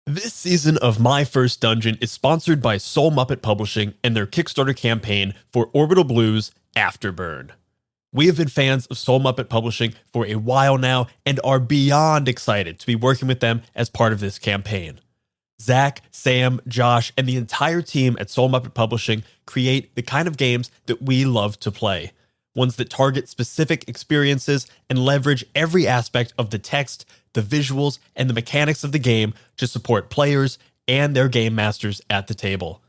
This season of My First Dungeon is sponsored by Soul Muppet Publishing and their Kickstarter campaign for Orbital Blues Afterburn. We have been fans of Soul Muppet Publishing for a while now and are beyond excited to be working with them as part of this campaign. Zach, Sam, Josh, and the entire team at Soul Muppet Publishing create the kind of games that we love to play. Ones that target specific experiences and leverage every aspect of the text, the visuals, and the mechanics of the game to support players and their game masters at the table.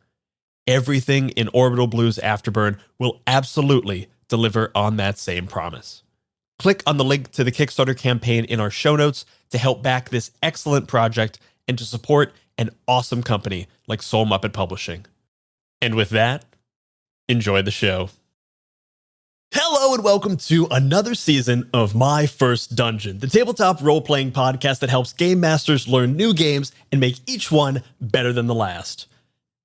Everything in Orbital Blues Afterburn will absolutely deliver on that same promise. Click on the link to the Kickstarter campaign in our show notes to help back this excellent project and to support an awesome company like Soul Muppet Publishing. And with that, enjoy the show. Hello and welcome to another season of My First Dungeon, the tabletop role-playing podcast that helps game masters learn new games and make each one better than the last.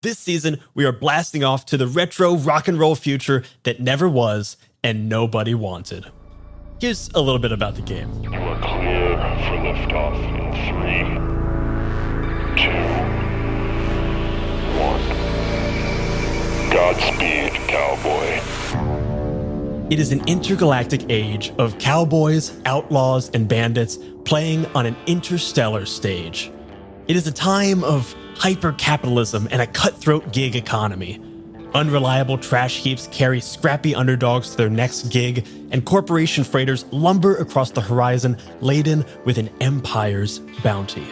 This season, we are blasting off to the retro rock and roll future that never was and nobody wanted. Here's a little bit about the game. You are clear for liftoff in 3, 2, 1. Godspeed, cowboy. It is an intergalactic age of cowboys, outlaws, and bandits playing on an interstellar stage. It is a time of hyper-capitalism and a cutthroat gig economy. Unreliable trash heaps carry scrappy underdogs to their next gig, and corporation freighters lumber across the horizon laden with an empire's bounty.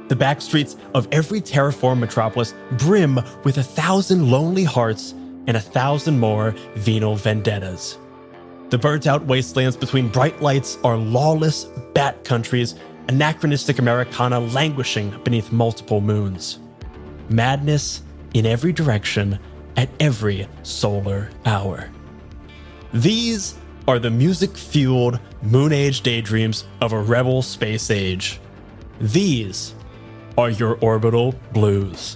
The backstreets of every terraformed metropolis brim with 1,000 lonely hearts and 1,000 more venal vendettas. The burnt-out wastelands between bright lights are lawless bat countries, anachronistic Americana languishing beneath multiple moons. Madness in every direction at every solar hour. These are the music-fueled Moon Age daydreams of a rebel space age. These are your Orbital Blues.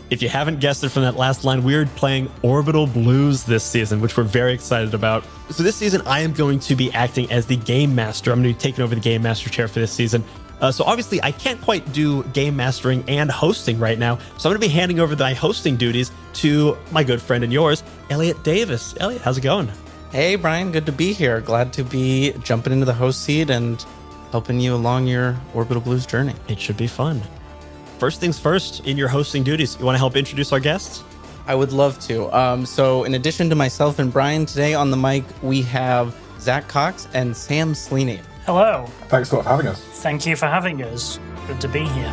If you haven't guessed it from that last line, we're playing Orbital Blues this season, which we're very excited about. So this season, I am going to be acting as the Game Master. I'm going to be taking over the Game Master chair for this season. So obviously, I can't quite do game mastering and hosting right now. So I'm going to be handing over my hosting duties to my good friend and yours, Elliot Davis. Elliot, how's it going? Hey, Brian. Good to be here. Glad to be jumping into the host seat and helping you along your Orbital Blues journey. It should be fun. First things first, in your hosting duties, you want to help introduce our guests? I would love to. So in addition to myself and Brian, today on the mic, we have Zach Cox and Sam Sleney. Hello. Thanks for having us. Thank you for having us. Good to be here.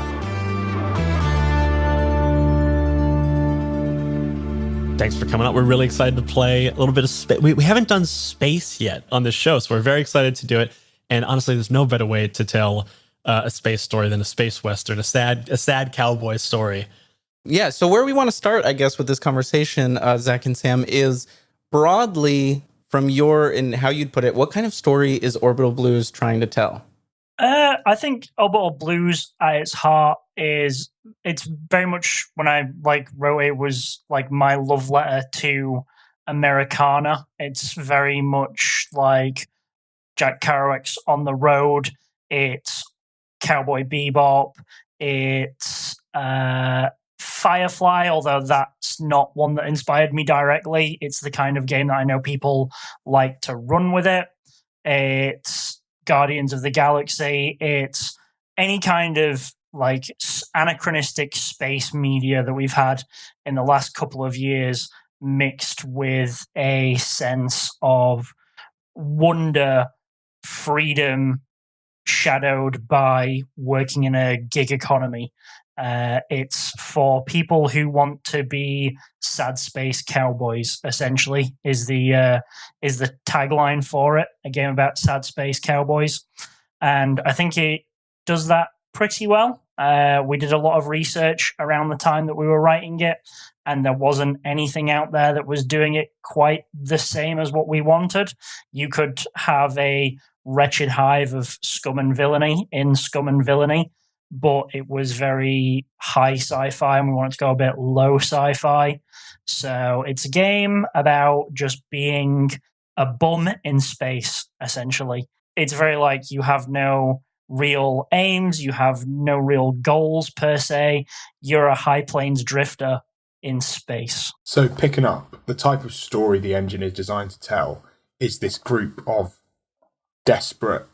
Thanks for coming out. We're really excited to play a little bit of space. We haven't done space yet on this show, so we're very excited to do it. And honestly, there's no better way to tell a space story than a space western, a sad cowboy story. Yeah, so where we want to start, I guess, with this conversation, Zach and Sam, is broadly from your and how you'd put it, what kind of story is Orbital Blues trying to tell? I think Orbital Blues at its heart it's very much, when I wrote it, was like my love letter to Americana. It's very much like Jack Kerouac's On the Road. It's Cowboy Bebop. It's Firefly, although that's not one that inspired me directly. It's the kind of game that I know people like to run with it. It's Guardians of the Galaxy. It's any kind of anachronistic space media that we've had in the last couple of years, mixed with a sense of wonder, freedom, shadowed by working in a gig economy. It's for people who want to be sad space cowboys, essentially, is the tagline for it. A game about sad space cowboys. And I think it does that pretty well. We did a lot of research around the time that we were writing it, and there wasn't anything out there that was doing it quite the same as what we wanted. You could have a wretched hive of scum and villainy in Scum and Villainy, but it was very high sci-fi, and we wanted to go a bit low sci-fi. So it's a game about just being a bum in space, essentially. It's very you have no real aims. You have no real goals per se. You're a high plains drifter in space. So picking up, the type of story the engine is designed to tell is this group of desperate,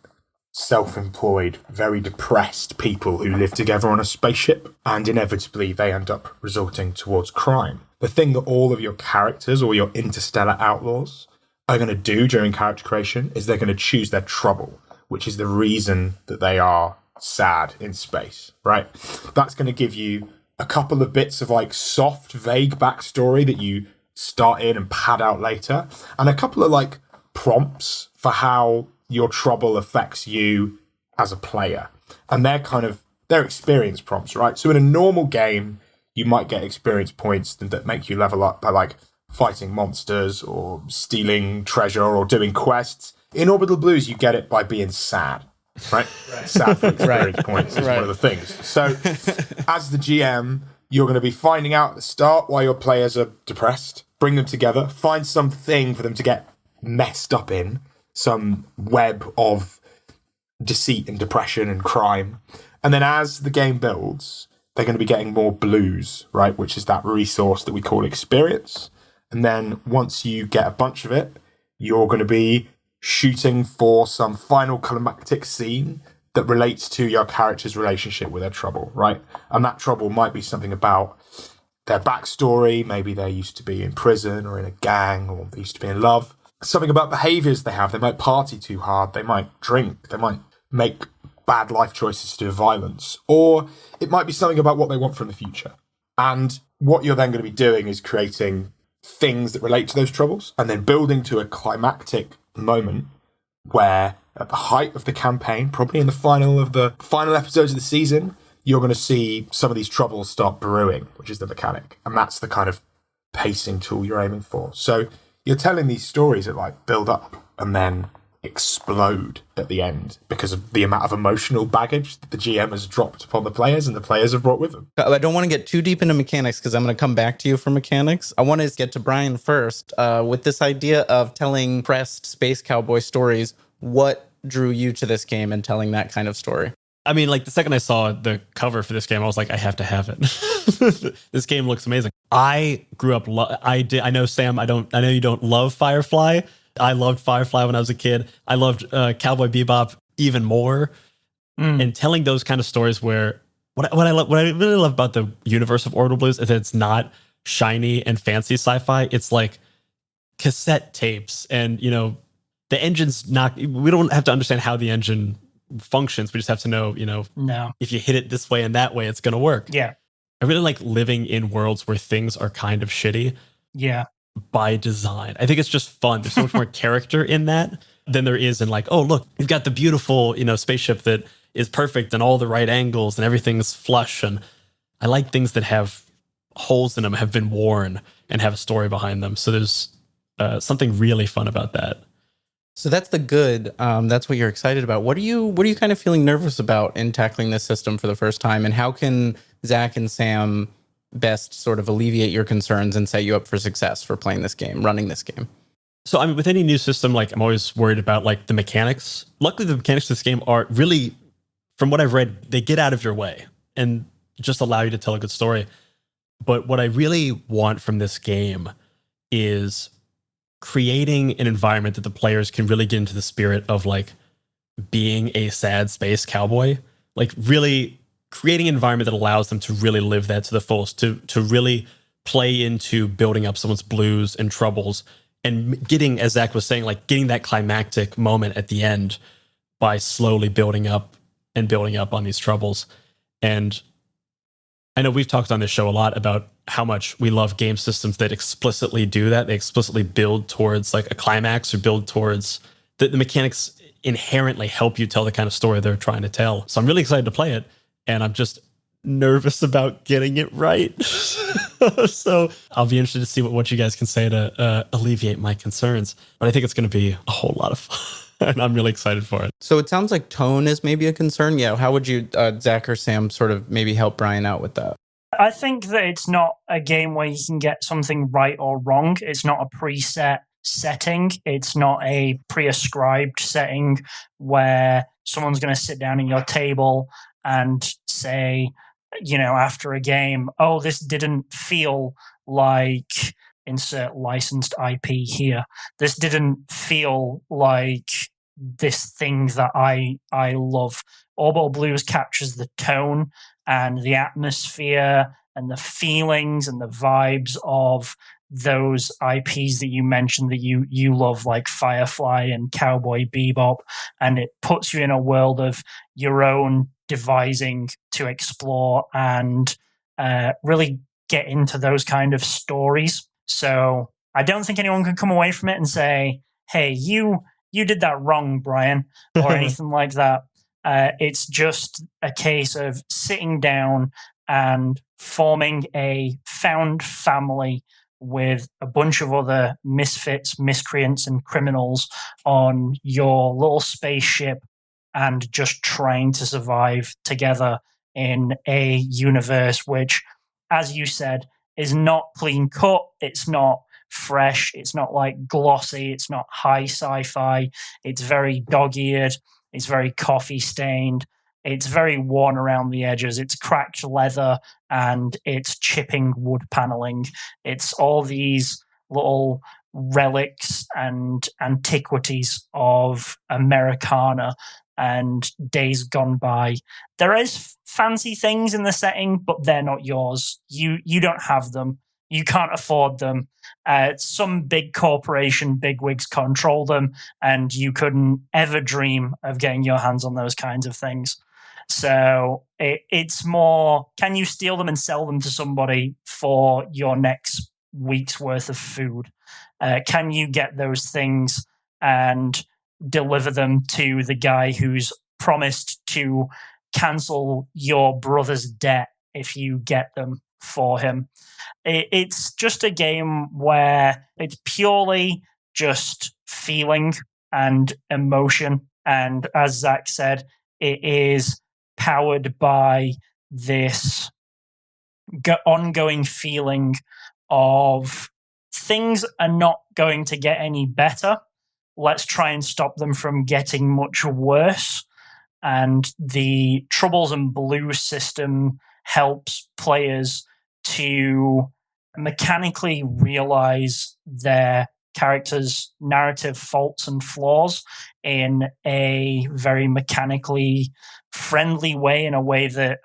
self-employed, very depressed people who live together on a spaceship, and inevitably they end up resorting towards crime. The thing that all of your characters or your interstellar outlaws are going to do during character creation is they're going to choose their trouble, which is the reason that they are sad in space, right? That's going to give you a couple of bits of like soft, vague backstory that you start in and pad out later, and a couple of like prompts for how your trouble affects you as a player. And they're experience prompts, right? So in a normal game, you might get experience points that make you level up by like fighting monsters or stealing treasure or doing quests. In Orbital Blues, you get it by being sad, right? Sad for experience points is one of the things. So as the GM, you're going to be finding out at the start why your players are depressed, bring them together, find something for them to get messed up in, some web of deceit and depression and crime. And then as the game builds, they're going to be getting more blues, right? Which is that resource that we call experience. And then once you get a bunch of it, you're going to be shooting for some final climactic scene that relates to your character's relationship with their trouble, right? And that trouble might be something about their backstory. Maybe they used to be in prison or in a gang, or they used to be in love. Something about behaviors they have. They might party too hard. They might drink. They might make bad life choices to do violence. Or it might be something about what they want from the future. And what you're then going to be doing is creating things that relate to those troubles and then building to a climactic moment where at the height of the campaign, probably in the final episodes of the season, you're going to see some of these troubles start brewing, which is the mechanic. And that's the kind of pacing tool you're aiming for. So you're telling these stories that like build up and then explode at the end because of the amount of emotional baggage that the GM has dropped upon the players and the players have brought with them. I don't want to get too deep into mechanics because I'm going to come back to you for mechanics. I want to get to Brian first with this idea of telling pressed space cowboy stories. What drew you to this game and telling that kind of story? I mean, like the second I saw the cover for this game, I was like, I have to have it. This game looks amazing. I grew up. I know, Sam. I know you don't love Firefly. I loved Firefly when I was a kid. I loved Cowboy Bebop even more. And telling those kind of stories where what I really love about the universe of Orbital Blues is that it's not shiny and fancy sci-fi. It's like cassette tapes, and the engine's not. We don't have to understand how the engine functions. We just have to know, if you hit it this way and that way, it's going to work. Yeah. I really like living in worlds where things are kind of shitty. Yeah. By design. I think it's just fun. There's so much more character in that than there is in like, oh, look, we've got the beautiful, spaceship that is perfect and all the right angles and everything's flush. And I like things that have holes in them, have been worn, and have a story behind them. So there's something really fun about that. So that's the good. That's what you're excited about. What are you kind of feeling nervous about in tackling this system for the first time? And how can Zach and Sam best sort of alleviate your concerns and set you up for success for playing this game, running this game? So I mean, with any new system, like I'm always worried about like the mechanics. Luckily, the mechanics of this game are really, from what I've read, they get out of your way and just allow you to tell a good story. But what I really want from this game is creating an environment that the players can really get into the spirit of like being a sad space cowboy, like really creating an environment that allows them to really live that to the fullest, to really play into building up someone's blues and troubles and getting, as Zach was saying, like getting that climactic moment at the end by slowly building up on these troubles. And I know we've talked on this show a lot about how much we love game systems that explicitly do that. They explicitly build towards like a climax or build towards the mechanics inherently help you tell the kind of story they're trying to tell. So I'm really excited to play it. And I'm just nervous about getting it right. So I'll be interested to see what you guys can say to alleviate my concerns. But I think it's going to be a whole lot of fun. And I'm really excited for it. So it sounds like tone is maybe a concern. Yeah. How would you, Zach or Sam, sort of maybe help Brian out with that? I think that it's not a game where you can get something right or wrong. It's not a preset setting. It's not a pre-ascribed setting where someone's going to sit down at your table and say, after a game, oh, this didn't feel like insert licensed IP here. This didn't feel like this thing that I love. Orbital Blues captures the tone and the atmosphere and the feelings and the vibes of those IPs that you mentioned that you love, like Firefly and Cowboy Bebop, and it puts you in a world of your own devising to explore and really get into those kind of stories. So I don't think anyone can come away from it and say, hey, you did that wrong, Brian, or anything like that. It's just a case of sitting down and forming a found family with a bunch of other misfits, miscreants, and criminals on your little spaceship and just trying to survive together in a universe which, as you said, is not clean cut. It's not fresh. It's not like glossy. It's not high sci-fi. It's very dog-eared. It's very coffee stained. It's very worn around the edges. It's cracked leather and it's chipping wood paneling. It's all these little relics and antiquities of Americana and days gone by. There is fancy things in the setting, but they're not yours. You don't have them. You can't afford them. Some big corporation bigwigs control them, and you couldn't ever dream of getting your hands on those kinds of things. So it's more, can you steal them and sell them to somebody for your next week's worth of food? Can you get those things and deliver them to the guy who's promised to cancel your brother's debt if you get them for him? It's just a game where it's purely just feeling and emotion. And as Zach said, it is powered by this ongoing feeling of things are not going to get any better. Let's try and stop them from getting much worse. And the Troubles and Blues system helps players to mechanically realize their characters' narrative faults and flaws in a very mechanically friendly way, in a way that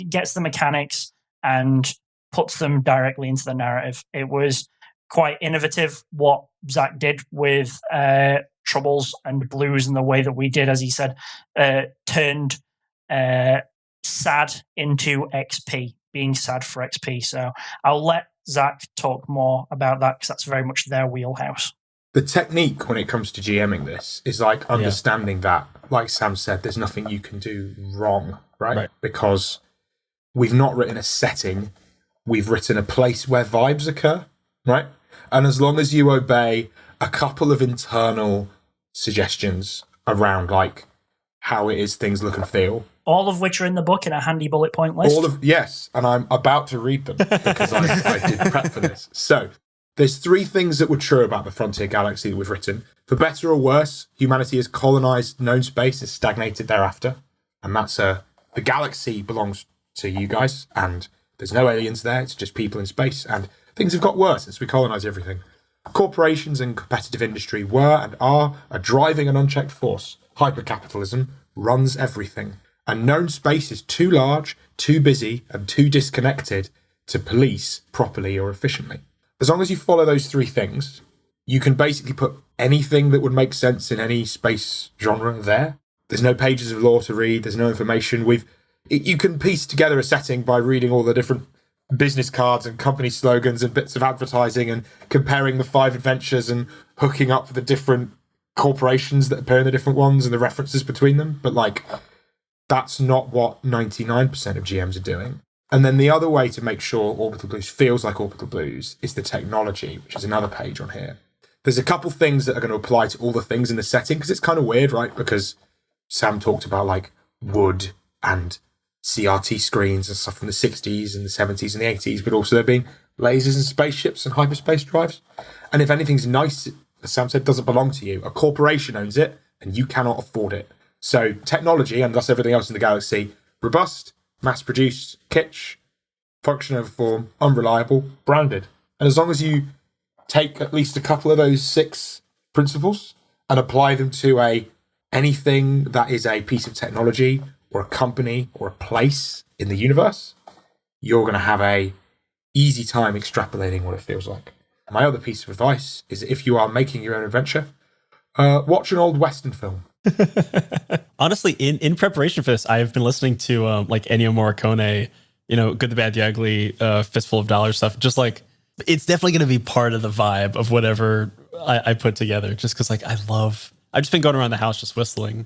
gets the mechanics and puts them directly into the narrative. It was quite innovative what Zach did with Troubles and Blues, and the way that we did, as he said, turned sad into XP, being sad for XP. So I'll let Zach talk more about that because that's very much their wheelhouse. The technique when it comes to GMing this is like understanding that, like Sam said, there's nothing you can do wrong, right? Because we've not written a setting, we've written a place where vibes occur, right? And as long as you obey a couple of internal suggestions around like how it is things look and feel, all of which are in the book in a handy bullet point list. Yes, and I'm about to read them because I did prep for this. So there's 3 things that were true about the Frontier Galaxy that we've written. For better or worse, humanity has colonized known space, has stagnated thereafter, and that's the galaxy belongs to you guys, and there's no aliens there, it's just people in space, and things have got worse since we colonized everything. Corporations and competitive industry were and are a driving and unchecked force. Hypercapitalism runs everything. And known space is too large, too busy, and too disconnected to police properly or efficiently. As long as you follow those 3 things, you can basically put anything that would make sense in any space genre there. There's no pages of lore to read, there's no information. You can piece together a setting by reading all the different business cards and company slogans and bits of advertising and comparing the 5 adventures and hooking up the different corporations that appear in the different ones and the references between them. But like, that's not what 99% of GMs are doing. And then the other way to make sure Orbital Blues feels like Orbital Blues is the technology, which is another page on here. There's a couple things that are going to apply to all the things in the setting, because it's kind of weird, right? Because Sam talked about like wood and CRT screens and stuff from the 60s and the 70s and the 80s, but also there being lasers and spaceships and hyperspace drives. And if anything's nice as Sam said, doesn't belong to you. A corporation owns it, and you cannot afford it. So technology, and thus everything else in the galaxy, robust, mass-produced, kitsch, function over form, unreliable, branded. And as long as you take at least a couple of those 6 principles and apply them to anything that is a piece of technology or a company or a place in the universe, you're going to have a easy time extrapolating what it feels like. My other piece of advice is that if you are making your own adventure, watch an old Western film. Honestly, in preparation for this, I've been listening to like Ennio Morricone, Good, the Bad, the Ugly, Fistful of Dollars stuff. Just like, it's definitely going to be part of the vibe of whatever I put together. Just because, like, I've just been going around the house just whistling.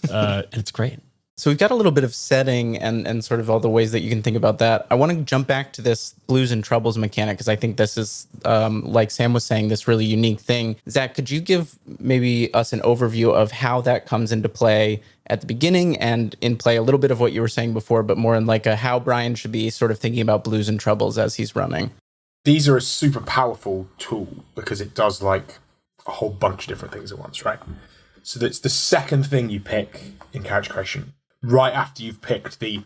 And it's great. So we've got a little bit of setting and sort of all the ways that you can think about that. I want to jump back to this Blues and Troubles mechanic, because I think this is, like Sam was saying, this really unique thing. Zach, could you give maybe us an overview of how that comes into play at the beginning and in play, a little bit of what you were saying before, but more in like how Brian should be sort of thinking about Blues and Troubles as he's running? These are a super powerful tool because it does like a whole bunch of different things at once, right? So that's the second thing you pick in character creation, right after you've picked the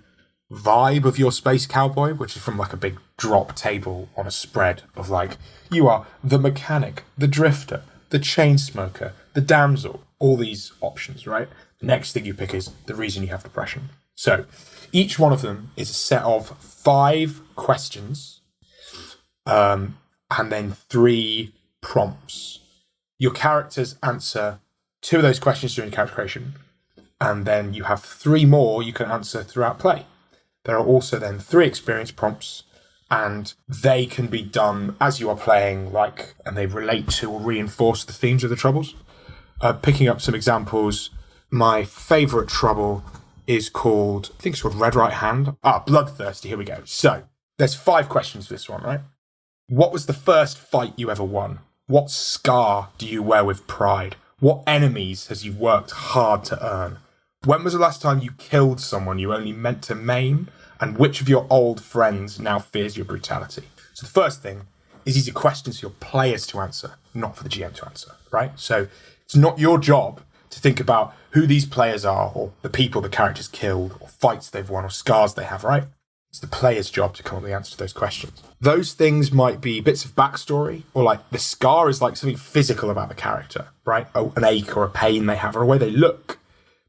vibe of your space cowboy, which is from like a big drop table on a spread of like, you are the mechanic, the drifter, the chain smoker, the damsel, all these options, right? The next thing you pick is the reason you have depression. So each one of them is a set of 5 questions, and then 3 prompts. Your characters answer 2 of those questions during character creation, and then you have 3 more you can answer throughout play. There are also then 3 experience prompts, and they can be done as you are playing, and they relate to or reinforce the themes of the troubles. Picking up some examples, my favourite trouble is called, I think it's called Red Right Hand. Bloodthirsty, here we go. So, there's 5 questions for this one, right? What was the first fight you ever won? What scar do you wear with pride? What enemies has you worked hard to earn? When was the last time you killed someone you only meant to maim? And which of your old friends now fears your brutality? So the first thing is these are questions for your players to answer, not for the GM to answer, right? So it's not your job to think about who these players are or the people the characters killed or fights they've won or scars they have, right? It's the player's job to come up with the answer to those questions. Those things might be bits of backstory, or like the scar is like something physical about the character, right? An ache or a pain they have or a way they look.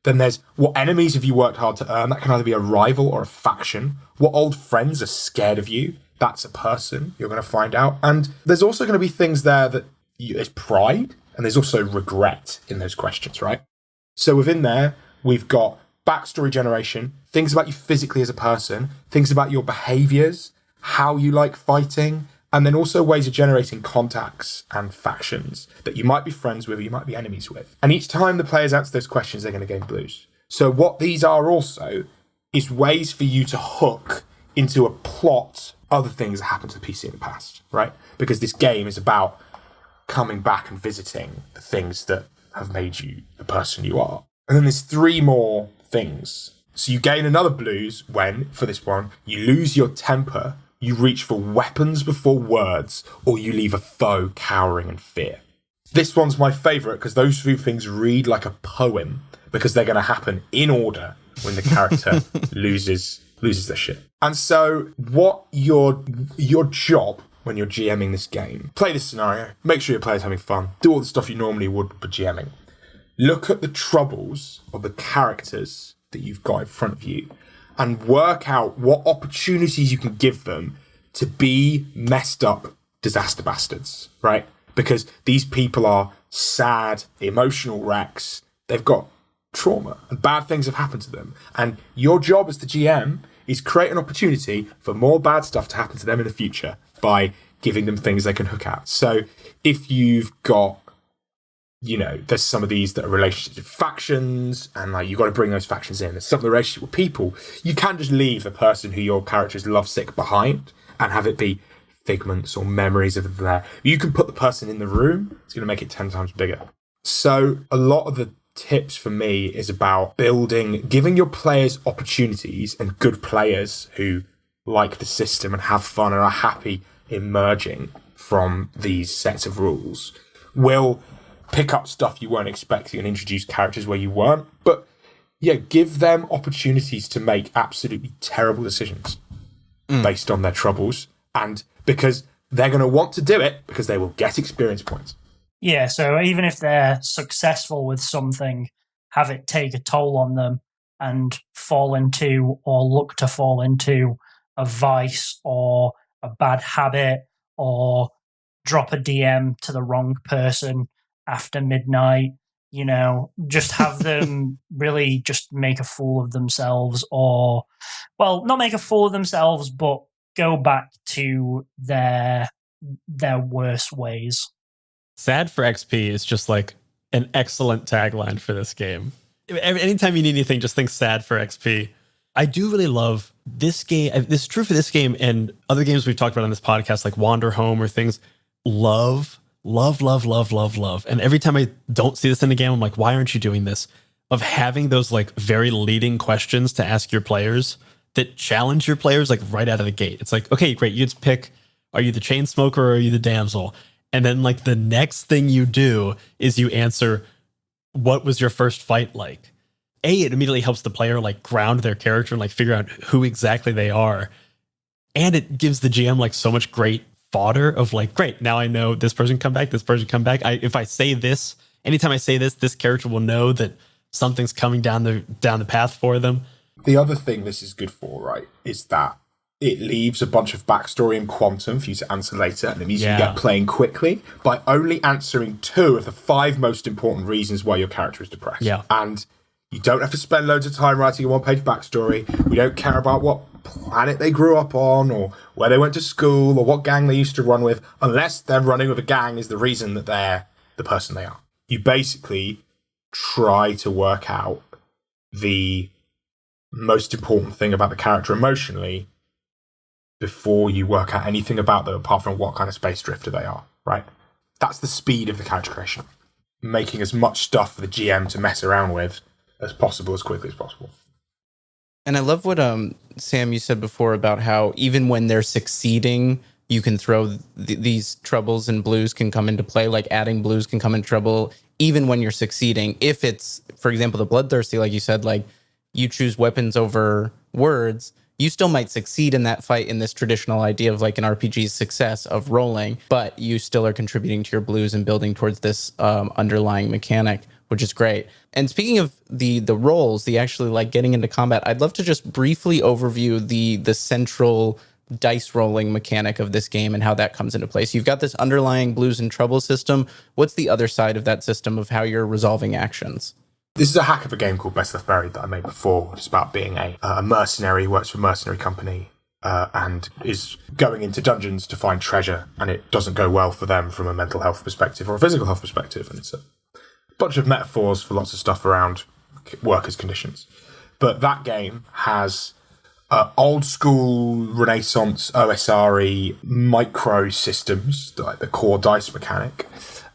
Then there's what enemies have you worked hard to earn? That can either be a rival or a faction. What old friends are scared of you? That's a person you're going to find out. And there's also going to be things there that there's pride and there's also regret in those questions, right? So within there, we've got backstory generation, things about you physically as a person, things about your behaviors, how you like fighting, and then also ways of generating contacts and factions that you might be friends with or you might be enemies with. And each time the players answer those questions, they're going to gain blues. So what these are also is ways for you to hook into a plot other things that happened to the PC in the past, right? Because this game is about coming back and visiting the things that have made you the person you are. And then there's 3 more things. So you gain another blues when, for this one, you lose your temper, you reach for weapons before words, or you leave a foe cowering in fear. This one's my favourite because those 2 things read like a poem because they're going to happen in order when the character loses their shit. And so what your job when you're GMing this game, play this scenario, make sure your player's having fun, do all the stuff you normally would for GMing. Look at the troubles of the characters that you've got in front of you and work out what opportunities you can give them to be messed up disaster bastards, right? Because these people are sad, emotional wrecks. They've got trauma and bad things have happened to them. And your job as the GM is create an opportunity for more bad stuff to happen to them in the future by giving them things they can hook at. So if you've got, there's some of these that are relationships with factions, and like you've got to bring those factions in. There's some of the relationship with people. You can just leave the person who your character is lovesick behind and have it be figments or memories of them there. You can put the person in the room. It's going to make it 10 times bigger. So a lot of the tips for me is about giving your players opportunities, and good players who like the system and have fun and are happy in merging, from these sets of rules, will pick up stuff you weren't expecting and introduce characters where you weren't. But yeah, give them opportunities to make absolutely terrible decisions based on their troubles. And because they're going to want to do it because they will get experience points. Yeah, so even if they're successful with something, have it take a toll on them and fall into or look to fall into a vice or a bad habit or drop a DM to the wrong person after midnight. You know, just have them really just make a fool of themselves, or, well, not make a fool of themselves, but go back to their worst ways. Sad for XP is just like an excellent tagline for this game. Anytime you need anything, just think sad for XP. I do really love this game. This is true for this game and other games we've talked about on this podcast, like Wander Home or things. Love. And every time I don't see this in a game, I'm like, why aren't you doing this? Of having those like very leading questions to ask your players that challenge your players like right out of the gate. It's like, okay, great. You just pick, are you the chain smoker or are you the damsel? And then like the next thing you do is you answer, what was your first fight like? It immediately helps the player like ground their character and like figure out who exactly they are. And it gives the GM like so much great fodder of like, great, now I know this person come back, this person come back. If I say this, anytime I say this character will know that something's coming down the path for them. The other thing this is good for, right, is that it leaves a bunch of backstory and quantum for you to answer later, and it means you can get playing quickly by only answering 2 of the 5 most important reasons why your character is depressed. Yeah. And you don't have to spend loads of time writing a one-page backstory. We don't care about what planet they grew up on or where they went to school or what gang they used to run with, unless them running with a gang is the reason that they're the person they are. You basically try to work out the most important thing about the character emotionally before you work out anything about them apart from what kind of space drifter they are, right? That's the speed of the character creation. Making as much stuff for the GM to mess around with as possible, as quickly as possible. And I love what Sam, you said before about how even when they're succeeding, you can throw these troubles and blues can come into play. Like adding blues can come into trouble even when you're succeeding. If it's, for example, the bloodthirsty, like you said, like you choose weapons over words, you still might succeed in that fight in this traditional idea of like an RPG's success of rolling, but you still are contributing to your blues and building towards this underlying mechanic, which is great. And speaking of the roles, the actually like getting into combat, I'd love to just briefly overview the central dice rolling mechanic of this game and how that comes into place. You've got this underlying blues and trouble system. What's the other side of that system of how you're resolving actions? This is a hack of a game called Best Left Buried that I made before. It's about being a mercenary, works for a mercenary company, and is going into dungeons to find treasure, and it doesn't go well for them from a mental health perspective or a physical health perspective, and it's a bunch of metaphors for lots of stuff around workers' conditions. But that game has old school Renaissance OSR micro systems, like the core dice mechanic,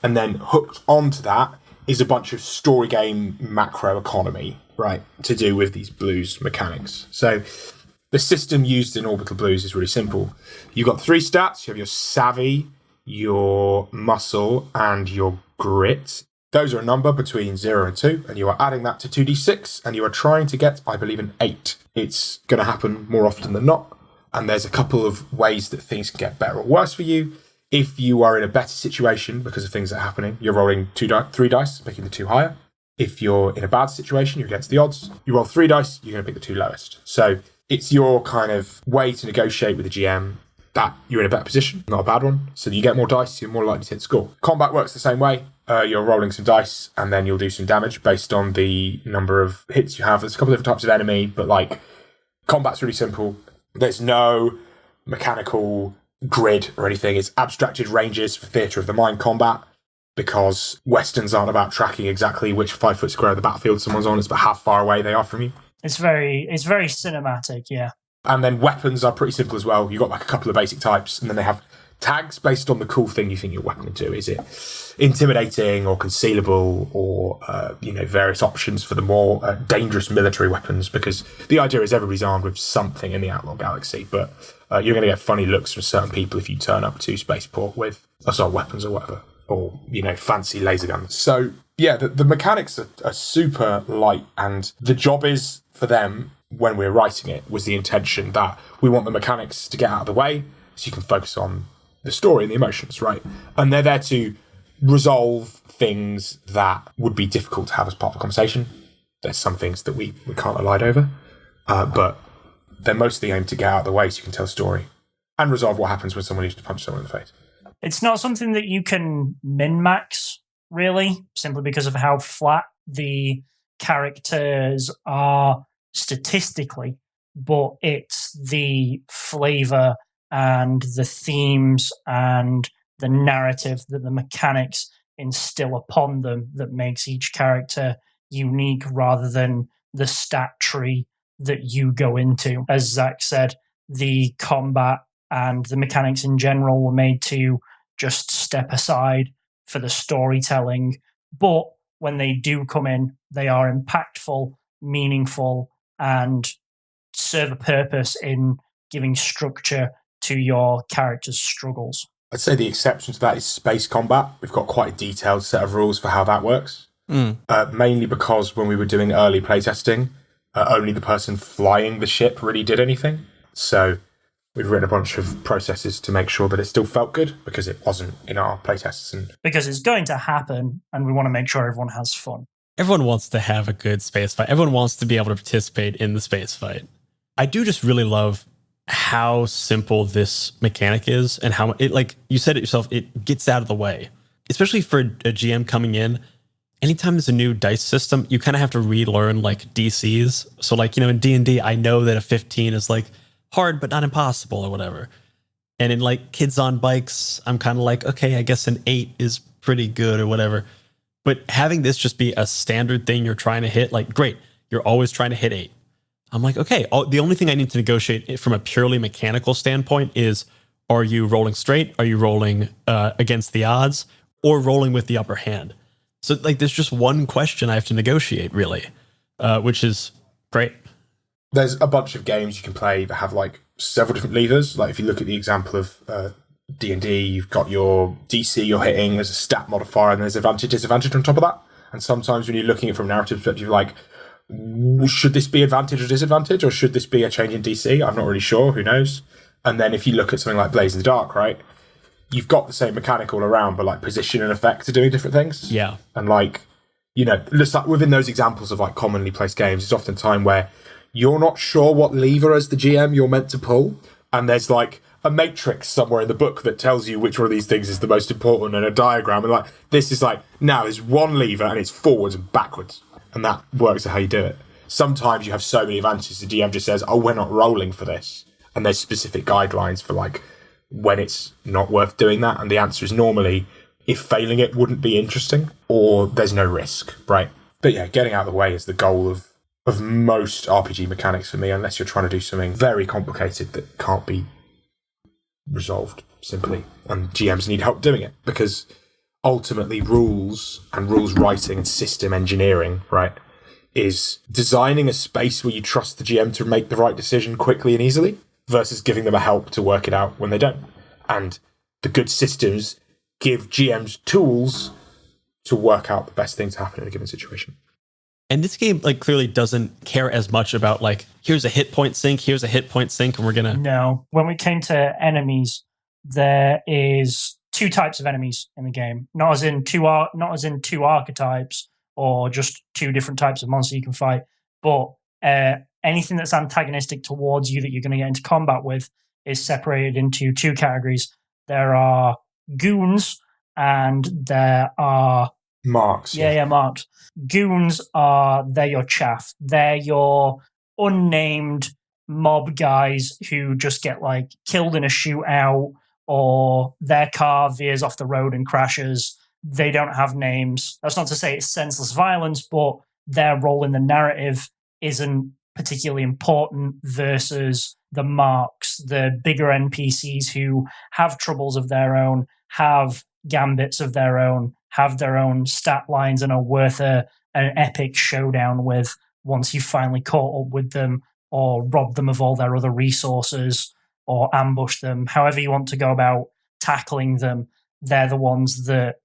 and then hooked onto that is a bunch of story game macro economy, right, to do with these blues mechanics. So the system used in Orbital Blues is really simple. You've got 3 stats. You have your savvy, your muscle, and your grit. Those are a number between 0 and 2, and you are adding that to 2d6, and you are trying to get, I believe, an 8. It's going to happen more often than not, and there's a couple of ways that things can get better or worse for you. If you are in a better situation because of things that are happening, you're rolling 3 dice, picking the 2 higher. If you're in a bad situation, you're against the odds. You roll 3 dice, you're going to pick the 2 lowest. So it's your kind of way to negotiate with the GM that you're in a better position, not a bad one. So you get more dice, you're more likely to hit score. Combat works the same way. You're rolling some dice, and then you'll do some damage based on the number of hits you have. There's a couple of different types of enemy, but like combat's really simple. There's no mechanical grid or anything. It's abstracted ranges for theatre of the mind combat, because Westerns aren't about tracking exactly which 5-foot square of the battlefield someone's on. It's about how far away they are from you. It's very cinematic, yeah. And then weapons are pretty simple as well. You've got like a couple of basic types, and then they have tags based on the cool thing you think your weapon can do. Is it intimidating or concealable, or various options for the more dangerous military weapons? Because the idea is everybody's armed with something in the Outlaw Galaxy, but you're going to get funny looks from certain people if you turn up to Spaceport with assault weapons or whatever, or fancy laser guns. So yeah, the mechanics are super light, and the job is for them, when we're writing it, was the intention that we want the mechanics to get out of the way so you can focus on the story and the emotions, right? And they're there to resolve things that would be difficult to have as part of a conversation. There's some things that we can't elide over, but they're mostly aimed to get out of the way so you can tell a story and resolve what happens when someone needs to punch someone in the face. It's not something that you can min-max, really, simply because of how flat the characters are statistically, but it's the flavor and the themes and the narrative that the mechanics instill upon them that makes each character unique, rather than the stat tree that you go into. As Zach said, the combat and the mechanics in general were made to just step aside for the storytelling, but when they do come in, they are impactful, meaningful, and serve a purpose in giving structure to your character's struggles. I'd say the exception to that is space combat. We've got quite a detailed set of rules for how that works. Mainly because when we were doing early playtesting, only the person flying the ship really did anything. So we've written a bunch of processes to make sure that it still felt good, because it wasn't in our playtests. And because it's going to happen, and we want to make sure everyone has fun. Everyone wants to have a good space fight. Everyone wants to be able to participate in the space fight. I do just really love how simple this mechanic is, and how it, like you said it yourself, it gets out of the way. Especially for a GM coming in, anytime there's a new dice system, you kind of have to relearn like DCs. So like, in D&D, I know that a 15 is like hard but not impossible or whatever. And in like Kids on Bikes, I'm kind of like, okay, I guess an 8 is pretty good or whatever. But having this just be a standard thing you're trying to hit, like, great, you're always trying to hit 8. I'm like, okay, the only thing I need to negotiate from a purely mechanical standpoint is, are you rolling straight? Are you rolling against the odds, or rolling with the upper hand? So like, there's just one question I have to negotiate, really, which is great. There's a bunch of games you can play that have like several different levers. Like if you look at the example of D&D, you've got your DC you're hitting, there's a stat modifier, and there's advantage, disadvantage on top of that. And sometimes when you're looking at it from a narrative perspective, you're like, should this be advantage or disadvantage, or should this be a change in DC? I'm not really sure, who knows? And then if you look at something like Blaze in the Dark, right, you've got the same mechanic all around, but like position and effect are doing different things. Yeah. And like, just like within those examples of like commonly placed games, it's often time where you're not sure what lever as the GM you're meant to pull, and there's like a matrix somewhere in the book that tells you which one of these things is the most important, and a diagram, and like, this is like, now there's one lever and it's forwards and backwards. And that works at how you do it. Sometimes you have so many advantages, the DM just says, oh, we're not rolling for this. And there's specific guidelines for like when it's not worth doing that. And the answer is normally, if failing it wouldn't be interesting, or there's no risk, right? But yeah, getting out of the way is the goal of most RPG mechanics for me, unless you're trying to do something very complicated that can't be resolved simply. And GMs need help doing it, because ultimately rules and rules writing and system engineering, right, is designing a space where you trust the GM to make the right decision quickly and easily, versus giving them a help to work it out when they don't. And the good systems give GMs tools to work out the best thing to happen in a given situation. And this game like clearly doesn't care as much about like, here's a hit point sink, here's a hit point sink, and we're gonna... No. When we came to enemies, there is 2 types of enemies in the game, not as in two archetypes or just 2 different types of monster you can fight, but anything that's antagonistic towards you that you're going to get into combat with is separated into 2 categories. There are goons and there are marks. Yeah, marks. Goons they're your chaff. They're your unnamed mob guys who just get like killed in a shootout, or their car veers off the road and crashes. They don't have names. That's not to say it's senseless violence, but their role in the narrative isn't particularly important versus the marks Galax, the bigger NPCs who have troubles of their own, have gambits of their own, have their own stat lines, and are worth an epic showdown with once you've finally caught up with them, or robbed them of all their other resources, or ambushed them. However you want to go about tackling them, they're the ones that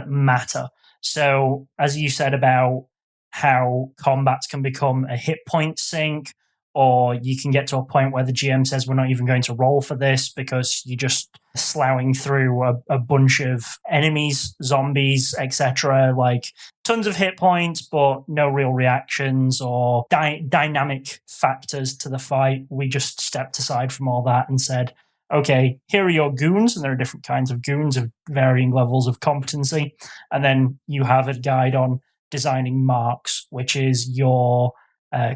matter. So, as you said about how combats can become a hit point sink, or you can get to a point where the GM says, we're not even going to roll for this because you're just sloughing through a bunch of enemies, zombies, etc. Like tons of hit points, but no real reactions or dynamic factors to the fight. We just stepped aside from all that and said, okay, here are your goons, and there are different kinds of goons of varying levels of competency. And then you have a guide on designing marks, which is your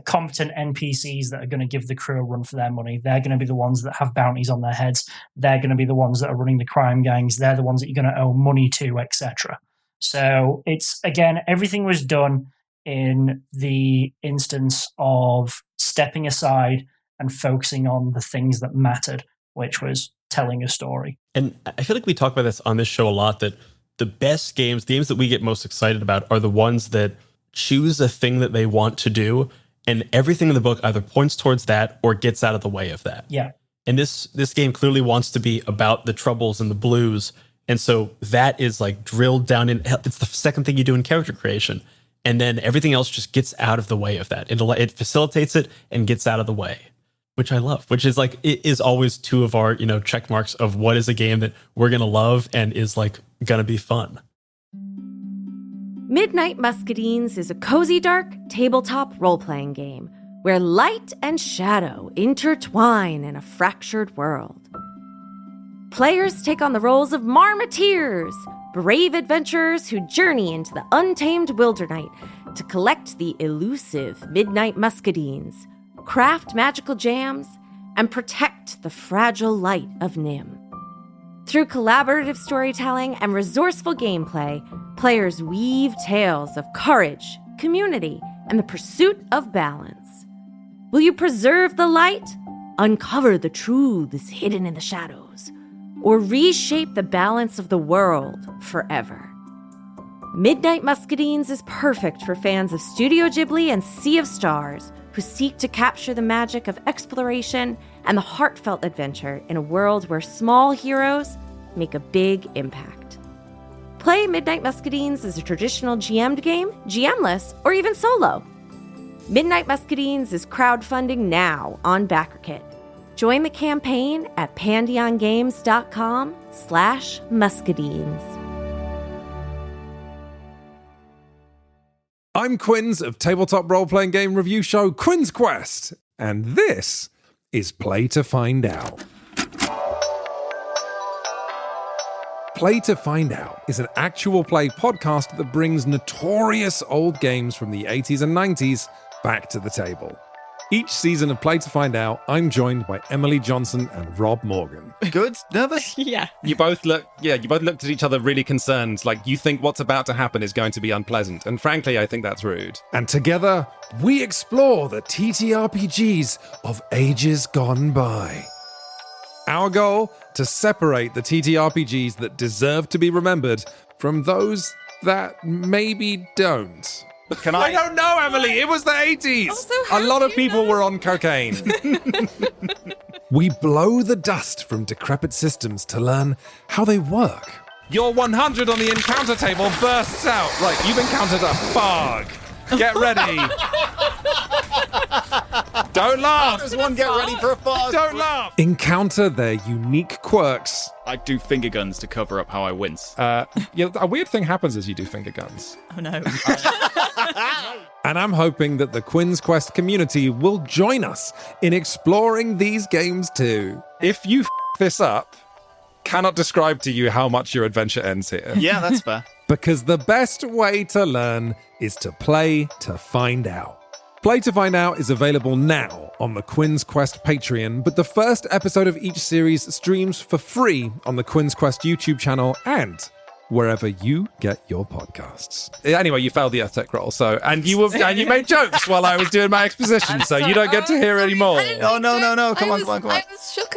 competent NPCs that are going to give the crew a run for their money. They're going to be the ones that have bounties on their heads. They're going to be the ones that are running the crime gangs. They're the ones that you're going to owe money to, etc. So it's, again, everything was done in the instance of stepping aside and focusing on the things that mattered, which was telling a story. And I feel like we talk about this on this show a lot, that the best games, the games that we get most excited about, are the ones that choose a thing that they want to do, and everything in the book either points towards that or gets out of the way of that. Yeah. And this game clearly wants to be about the troubles and the blues. And so that is like drilled down in, it's the second thing you do in character creation. And then everything else just gets out of the way of that. It facilitates it and gets out of the way, which I love, which is like, it is always two of our, check marks of what is a game that we're going to love and is like going to be fun. Midnight Muscadines is a cozy, dark tabletop role-playing game where light and shadow intertwine in a fractured world. Players take on the roles of Marmoteers, brave adventurers who journey into the untamed Wildernight to collect the elusive Midnight Muscadines, craft magical jams, and protect the fragile light of Nim. Through collaborative storytelling and resourceful gameplay, players weave tales of courage, community, and the pursuit of balance. Will you preserve the light, uncover the truths hidden in the shadows, or reshape the balance of the world forever? Midnight Muscadines is perfect for fans of Studio Ghibli and Sea of Stars, who seek to capture the magic of exploration and the heartfelt adventure in a world where small heroes make a big impact. Play Midnight Muscadines as a traditional GM'd game, GM-less, or even solo. Midnight Muscadines is crowdfunding now on BackerKit. Join the campaign at pandeongames.com/muscadines. I'm Quinns of tabletop role-playing game review show Quinn's Quest, and this is Play to Find Out. Play to Find Out is an actual play podcast that brings notorious old games from the 80s and 90s back to the table. Each season of Play to Find Out, I'm joined by Emily Johnson and Rob Morgan. Good? Nervous? Yeah. You both looked at each other really concerned, like you think what's about to happen is going to be unpleasant. And frankly, I think that's rude. And together, we explore the TTRPGs of ages gone by. Our goal? To separate the TTRPGs that deserve to be remembered from those that maybe don't. I don't know, Emily. It was the 80s. A lot of people were on cocaine. We blow the dust from decrepit systems to learn how they work. Your 100 on the encounter table bursts out. Right, you've encountered a fog. Get ready. Don't laugh. Does one get ready for a fog? Don't laugh. Encounter their unique quirks. I do finger guns to cover up how I wince. A weird thing happens as you do finger guns. Oh no. And I'm hoping that the Quinn's Quest community will join us in exploring these games too. If you this up, cannot describe to you how much your adventure ends here. Yeah, that's fair. Because the best way to learn is to play to find out. Play to Find Out is available now on the Quinn's Quest Patreon, but the first episode of each series streams for free on the Quinn's Quest YouTube channel and wherever you get your podcasts. Anyway, you failed the Earth Tech roll, so and you made jokes while I was doing my exposition, so you don't get to hear any more. Oh no! Come on! I was shook.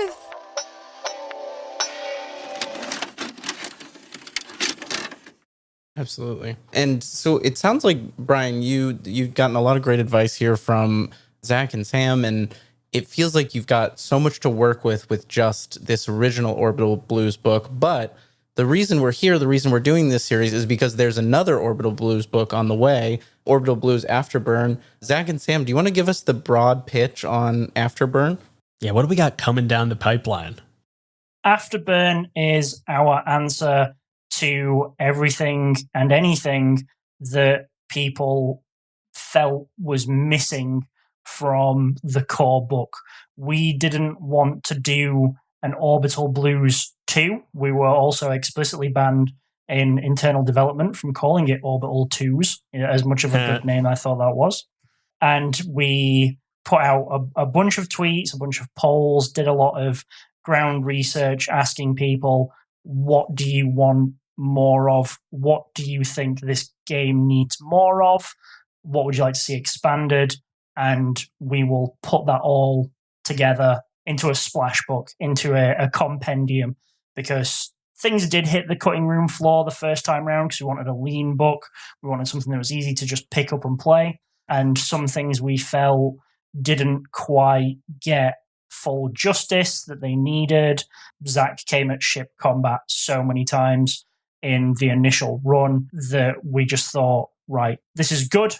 Absolutely. And so it sounds like, Brian, you've gotten a lot of great advice here from Zach and Sam, and it feels like you've got so much to work with just this original Orbital Blues book. But the reason we're here, the reason we're doing this series is because there's another Orbital Blues book on the way, Orbital Blues Afterburn. Zach and Sam, do you want to give us the broad pitch on Afterburn? Yeah, what do we got coming down the pipeline? Afterburn is our answer to everything and anything that people felt was missing from the core book. We didn't want to do an Orbital Blues 2. We were also explicitly banned in internal development from calling it Orbital 2s, as much of a good name I thought that was. And we put out a bunch of tweets, a bunch of polls, did a lot of ground research, asking people, what do you want more of? What do you think this game needs more of? What would you like to see expanded? And we will put that all together into a splash book, into a compendium, because things did hit the cutting room floor the first time round because we wanted a lean book. We wanted something that was easy to just pick up and play. And some things we felt didn't quite get full justice that they needed. Zach came at ship combat so many times in the initial run that we just thought, right, this is good.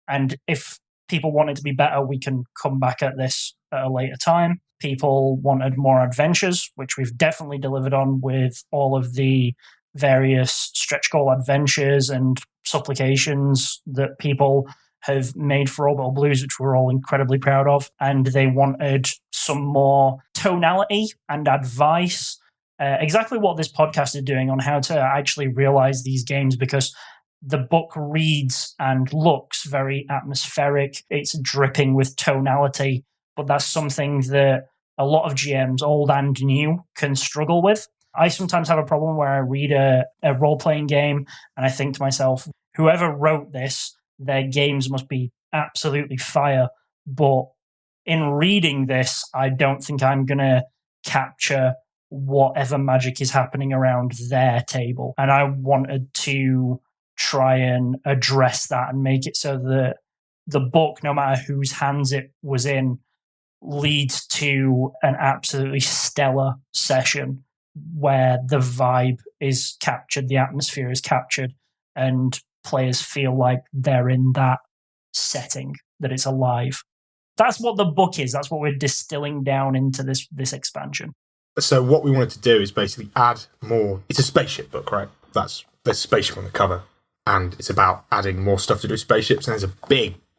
And if people want it to be better, we can come back at this at a later time. People wanted more adventures, which we've definitely delivered on with all of the various stretch goal adventures and supplications that people have made for Orbital Blues, which we're all incredibly proud of. And they wanted some more tonality and advice, exactly what this podcast is doing on how to actually realize these games, because the book reads and looks very atmospheric. It's dripping with tonality, but that's something that a lot of GMs, old and new, can struggle with. I sometimes have a problem where I read a role-playing game and I think to myself, whoever wrote this, their games must be absolutely fire. But in reading this, I don't think I'm going to capture whatever magic is happening around their table. And I wanted to try and address that and make it so that the book, no matter whose hands it was in, leads to an absolutely stellar session where the vibe is captured, the atmosphere is captured, and players feel like they're in that setting, that it's alive. That's what the book is. That's what we're distilling down into this expansion. So what we wanted to do is basically add more. It's a spaceship book, right? There's a spaceship on the cover, and it's about adding more stuff to do with spaceships, and there's a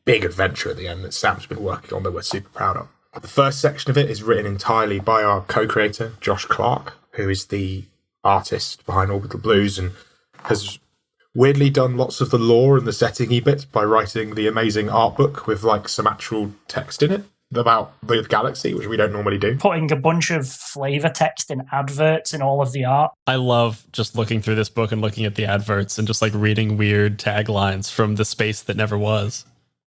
big adventure at the end that Sam's been working on that we're super proud of. The first section of it is written entirely by our co-creator, Josh Clark, who is the artist behind Orbital Blues and has weirdly done lots of the lore and the setting bits by writing the amazing art book with like some actual text in it about the galaxy, which we don't normally do. Putting a bunch of flavor text and adverts in all of the art. I love just looking through this book and looking at the adverts and just like reading weird taglines from the space that never was.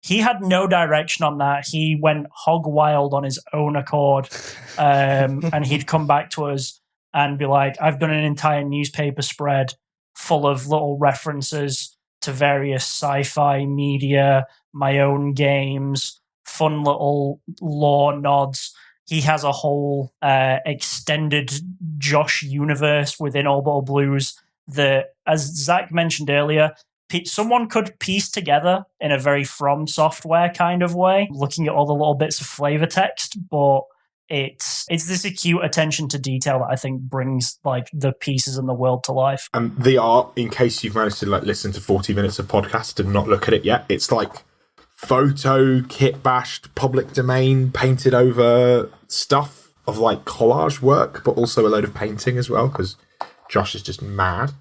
He had no direction on that. He went hog wild on his own accord. And he'd come back to us and be like, I've done an entire newspaper spread full of little references to various sci-fi media, my own games, fun little lore nods. He has a whole extended Josh universe within Orbital Blues that, as Zach mentioned earlier, someone could piece together in a very From Software kind of way, looking at all the little bits of flavor text, but it's this acute attention to detail that I think brings like the pieces and the world to life. And the art, in case you've managed to like listen to 40 minutes of podcast and not look at it yet, it's like photo kit bashed public domain painted over stuff of like collage work, but also a load of painting as well, because Josh is just mad.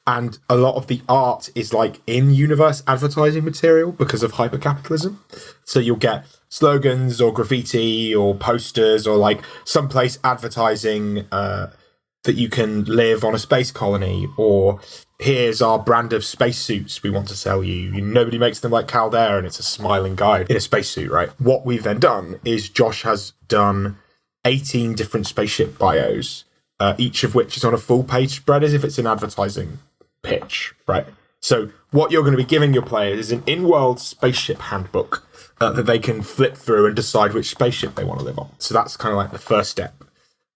And a lot of the art is like in-universe advertising material because of hypercapitalism. So you'll get slogans or graffiti or posters or like someplace advertising that you can live on a space colony, or here's our brand of spacesuits we want to sell you. Nobody makes them like Caldera, and it's a smiling guy in a spacesuit, right? What we've then done is Josh has done 18 different spaceship bios, each of which is on a full page spread as if it's an advertising pitch, right? So what you're going to be giving your players is an in-world spaceship handbook that they can flip through and decide which spaceship they want to live on. So that's kind of like the first step.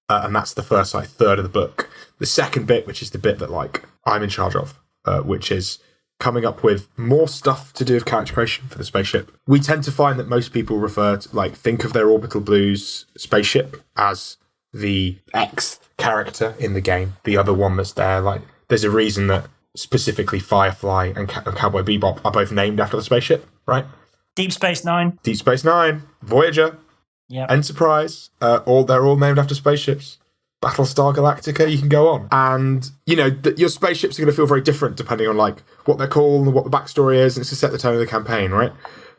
And that's the first like third of the book. The second bit, which is the bit that like I'm in charge of, which is coming up with more stuff to do with character creation for the spaceship. We tend to find that most people refer to, like, think of their Orbital Blues spaceship as the X character in the game, the other one that's there. Like, there's a reason that specifically Firefly and Cowboy Bebop are both named after the spaceship, right? Deep Space Nine. Deep Space Nine, Voyager, Yep. Enterprise, they're all named after spaceships. Battlestar Galactica, you can go on. And, you know, your spaceships are going to feel very different depending on, like, what they're called and what the backstory is, and it's to set the tone of the campaign, right?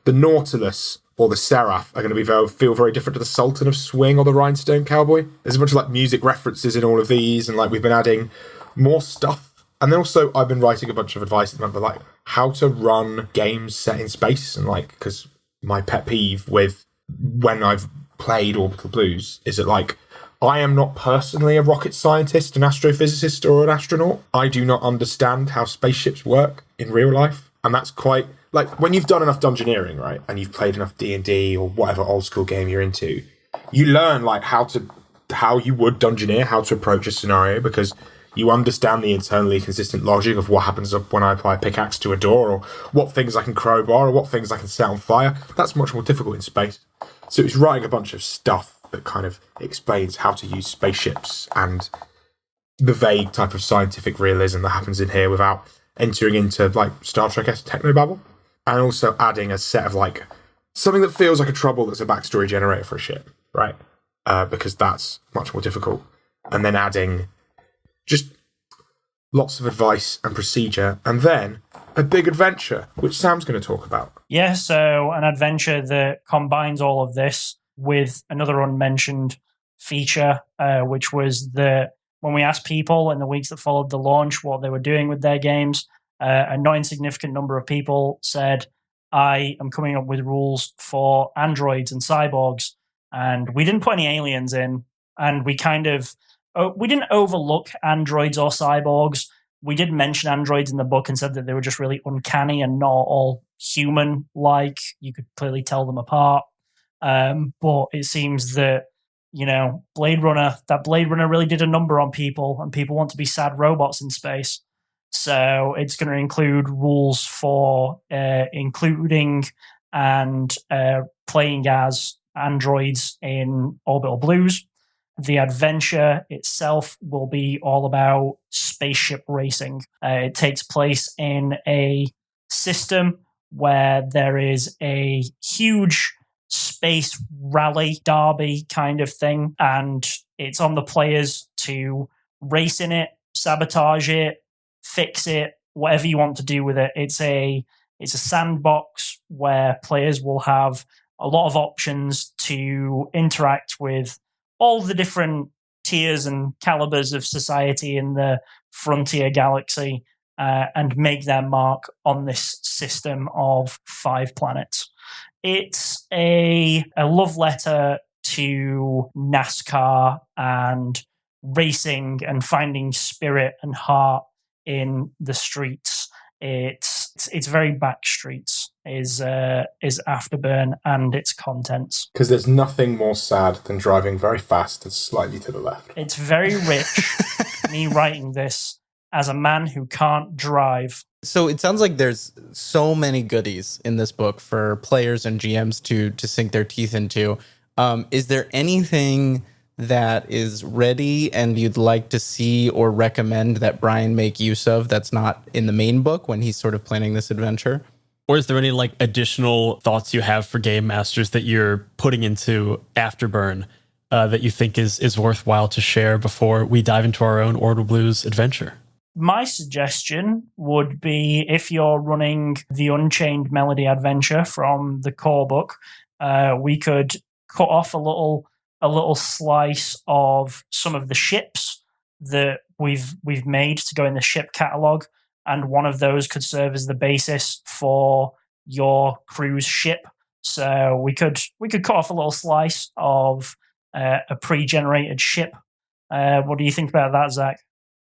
The Nautilus or the Seraph are going to feel very different to the Sultan of Swing or the Rhinestone Cowboy. There's a bunch of, like, music references in all of these, and, like, we've been adding more stuff. And then also, I've been writing a bunch of advice at the moment, like, how to run games set in space, and, like, because my pet peeve with when I've played Orbital Blues is that, like, I am not personally a rocket scientist, an astrophysicist, or an astronaut. I do not understand how spaceships work in real life. And that's quite, like, when you've done enough dungeoneering, right, and you've played enough D&D or whatever old school game you're into, you learn, like, how you would dungeoneer, how to approach a scenario, because you understand the internally consistent logic of what happens when I apply a pickaxe to a door, or what things I can crowbar, or what things I can set on fire. That's much more difficult in space. So it's writing a bunch of stuff that kind of explains how to use spaceships and the vague type of scientific realism that happens in here without entering into, like, Star Trek-esque technobabble. And also adding a set of, like, something that feels like a trouble that's a backstory generator for a ship, right? Because that's much more difficult. And then adding just lots of advice and procedure, and then a big adventure, which Sam's going to talk about. Yeah, so an adventure that combines all of this with another unmentioned feature, which was that when we asked people in the weeks that followed the launch what they were doing with their games, a not insignificant number of people said, I am coming up with rules for androids and cyborgs. And we didn't put any aliens in, and we didn't overlook androids or cyborgs. We did mention androids in the book and said that they were just really uncanny and not all human-like. You could clearly tell them apart. But it seems that, you know, Blade Runner really did a number on people, and people want to be sad robots in space. So it's going to include rules for including and playing as androids in Orbital Blues. The adventure itself will be all about spaceship racing. It takes place in a system where there is a huge space rally derby kind of thing, and it's on the players to race in it, sabotage it, fix it, whatever you want to do with it. It's a sandbox where players will have a lot of options to interact with all the different tiers and calibers of society in the frontier galaxy, and make their mark on this system of 5 planets. It's a love letter to NASCAR and racing and finding spirit and heart in the streets. It's very Backstreets is Afterburn and its contents. Because there's nothing more sad than driving very fast and slightly to the left. It's very rich, me writing this as a man who can't drive. So it sounds like there's so many goodies in this book for players and GMs to sink their teeth into. Is there anything that is ready and you'd like to see or recommend that Brian make use of that's not in the main book when he's sort of planning this adventure? Or is there any, like, additional thoughts you have for game masters that you're putting into Afterburn that you think is worthwhile to share before we dive into our own Orbital Blues adventure? My suggestion would be, if you're running the Unchained Melody adventure from the core book, we could cut off a little slice of some of the ships that we've made to go in the ship catalog, and one of those could serve as the basis for your cruise ship. So we could cut off a little slice of a pre-generated ship. What do you think about that, Zach?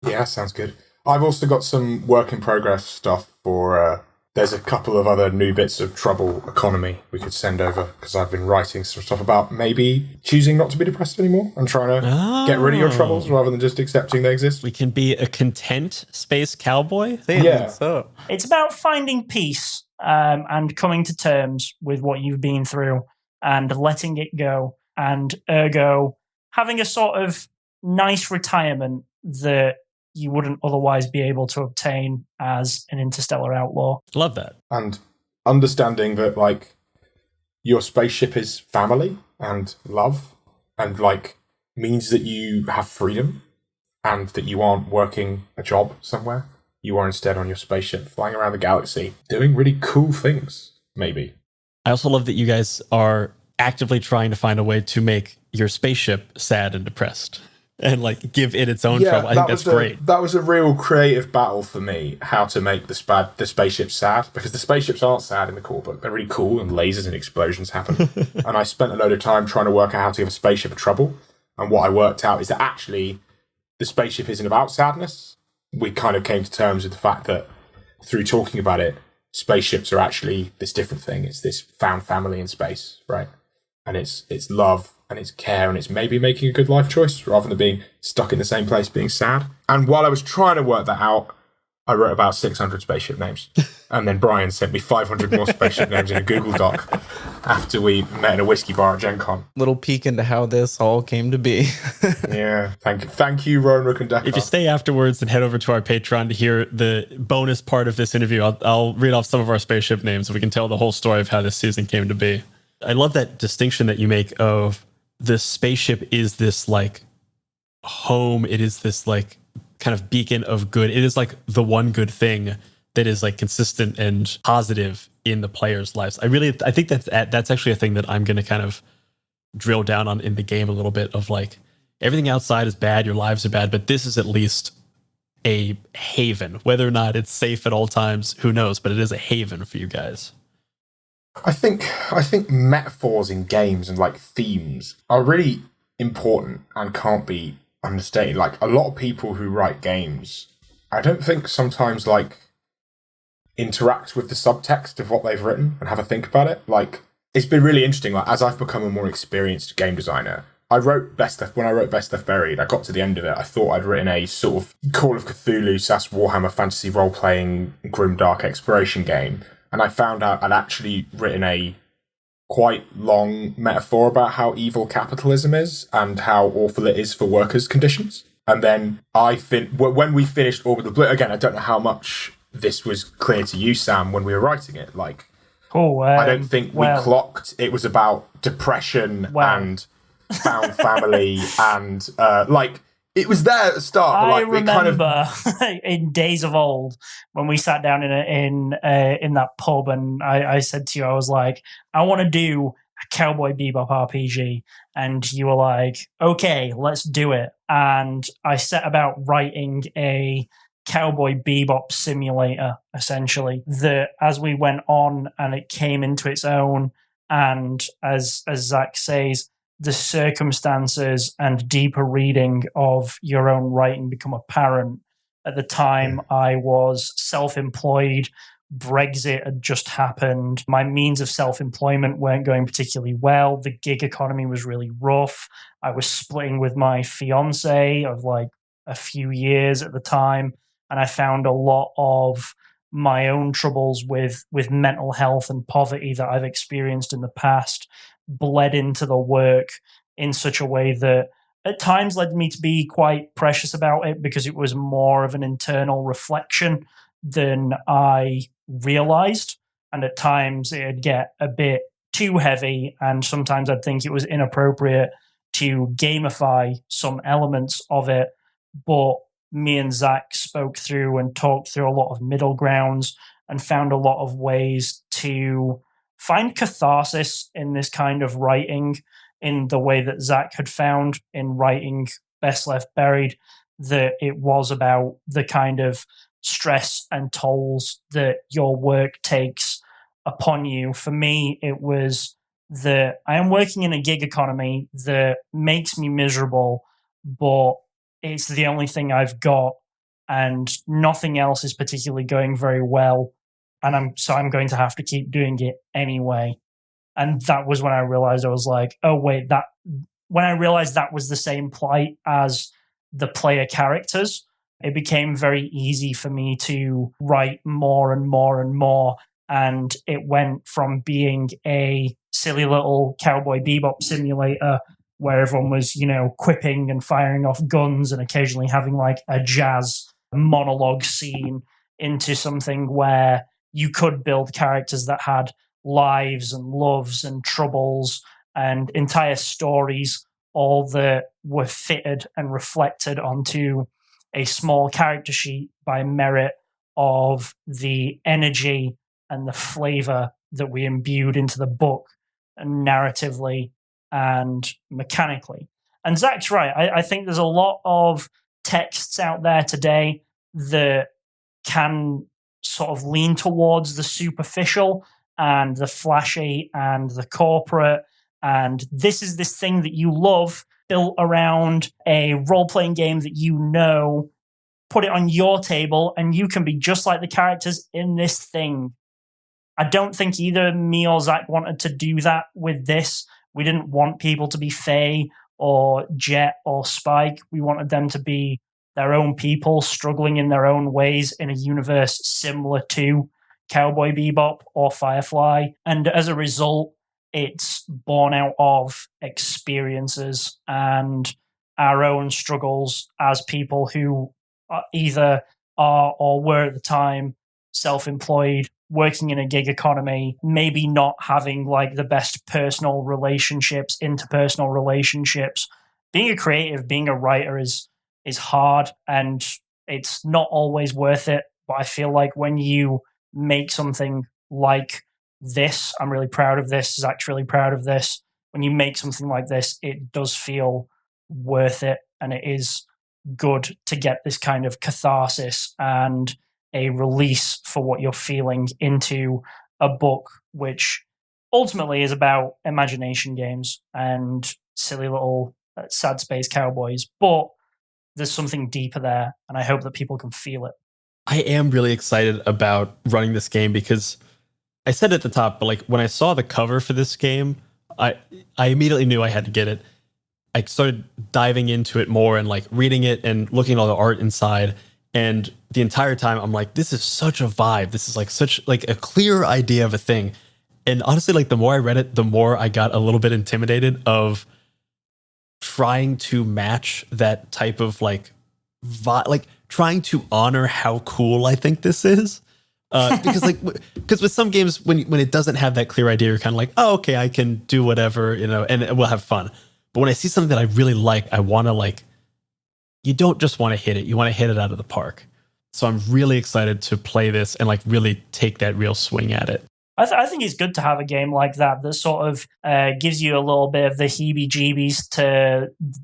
Yeah, sounds good. I've also got some work in progress stuff for. There's a couple of other new bits of trouble economy we could send over, because I've been writing some stuff about maybe choosing not to be depressed anymore and trying to get rid of your troubles rather than just accepting they exist. We can be a content space cowboy. Yeah. So It's about finding peace and coming to terms with what you've been through and letting it go, and ergo having a sort of nice retirement that you wouldn't otherwise be able to obtain as an interstellar outlaw. Love that. And understanding that, like, your spaceship is family and love, and, like, means that you have freedom, and that you aren't working a job somewhere. You are instead on your spaceship, flying around the galaxy, doing really cool things, maybe. I also love that you guys are actively trying to find a way to make your spaceship sad and depressed, and like give it its own trouble. I think that's great. That was a real creative battle for me, how to make the spaceship sad, because the spaceships aren't sad in the core book. They're really cool, and lasers and explosions happen. And I spent a load of time trying to work out how to give a spaceship a trouble. And what I worked out is that actually the spaceship isn't about sadness. We kind of came to terms with the fact that through talking about it, spaceships are actually this different thing. It's this found family in space, right? And it's love, and it's care, and it's maybe making a good life choice rather than being stuck in the same place being sad. And while I was trying to work that out, I wrote about 600 spaceship names. And then Brian sent me 500 more spaceship names in a Google Doc after we met in a whiskey bar at Gen Con. little peek into how this all came to be. Yeah, thank you, Rowan Rook and Decker. If you stay afterwards and head over to our Patreon to hear the bonus part of this interview, I'll read off some of our spaceship names so we can tell the whole story of how this season came to be. I love that distinction that you make of the spaceship is this like home. It is this like kind of beacon of good. It is like the one good thing that is like consistent and positive in the players' lives. I think that's actually a thing that I'm going to kind of drill down on in the game a little bit, of like everything outside is bad, your lives are bad, but this is at least a haven. Whether or not it's safe at all times, who knows, but it is a haven for you guys. I think metaphors in games and like themes are really important and can't be understated. Like a lot of people who write games, I don't think sometimes like interact with the subtext of what they've written and have a think about it. Like it's been really interesting. Like as I've become a more experienced game designer, when I wrote Best Left Buried, I got to the end of it. I thought I'd written a sort of Call of Cthulhu / Warhammer fantasy role-playing grimdark exploration game. And I found out I'd actually written a quite long metaphor about how evil capitalism is and how awful it is for workers' conditions. And then when we finished Orbital Blue, again, I don't know how much this was clear to you, Sam, when we were writing it. Like, I don't think we clocked it was about depression and found family and like it was there at the start. But I like, remember in days of old when we sat down in that pub, and I said to you, I was like, I want to do a Cowboy Bebop RPG, and you were like, okay, let's do it. And I set about writing a Cowboy Bebop simulator, essentially, that as we went on and it came into its own, and as Zach says, the circumstances and deeper reading of your own writing become apparent. At the time, I was self-employed. Brexit had just happened. My means of self-employment weren't going particularly well. The gig economy was really rough. I was splitting with my fiance of like a few years at the time, and I found a lot of my own troubles with mental health and poverty that I've experienced in the past bled into the work in such a way that at times led me to be quite precious about it, because it was more of an internal reflection than I realized. And at times it'd get a bit too heavy, and sometimes I'd think it was inappropriate to gamify some elements of it. But me and Zach spoke through and talked through a lot of middle grounds and found a lot of ways to find catharsis in this kind of writing in the way that Zach had found in writing Best Left Buried. that it was about the kind of stress and tolls that your work takes upon you. For me, it was that I am working in a gig economy that makes me miserable, but it's the only thing I've got, and nothing else is particularly going very well. And I'm going to have to keep doing it anyway. And that was when I realized, I was like, oh wait, when I realized that was the same plight as the player characters, it became very easy for me to write more and more and more. And it went from being a silly little Cowboy Bebop simulator where everyone was, quipping and firing off guns and occasionally having like a jazz monologue scene, into something where you could build characters that had lives and loves and troubles and entire stories, all that were fitted and reflected onto a small character sheet by merit of the energy and the flavor that we imbued into the book, narratively and mechanically. And Zach's right. I think there's a lot of texts out there today that can sort of lean towards the superficial and the flashy and the corporate. And this is this thing that you love, built around a role-playing game that put it on your table, and you can be just like the characters in this thing. I don't think either me or Zach wanted to do that with this. We didn't want people to be Faye or Jet or Spike. We wanted them to be their own people, struggling in their own ways in a universe similar to Cowboy Bebop or Firefly. And as a result, it's born out of experiences and our own struggles as people who either are or were at the time self-employed, working in a gig economy, maybe not having like the best personal relationships, interpersonal relationships. Being a creative, being a writer is hard, and it's not always worth it. But I feel like when you make something like this, I'm really proud of this, Zach's really proud of this. When you make something like this, it does feel worth it, and it is good to get this kind of catharsis and a release for what you're feeling into a book, which ultimately is about imagination games and silly little sad space cowboys. But there's something deeper there, and I hope that people can feel it. I am really excited about running this game because I said at the top, but like when I saw the cover for this game, I immediately knew I had to get it. I started diving into it more and like reading it and looking at all the art inside. And the entire time I'm like, this is such a vibe. This is like such like a clear idea of a thing. And honestly, like the more I read it, the more I got a little bit intimidated of trying to match that type of like trying to honor how cool I think this is. Because with some games, when it doesn't have that clear idea, you're kind of like, oh, okay, I can do whatever, and we'll have fun. But when I see something that I really like, I want to you don't just want to hit it. You want to hit it out of the park. So I'm really excited to play this and like really take that real swing at it. I think it's good to have a game like that sort of gives you a little bit of the heebie-jeebies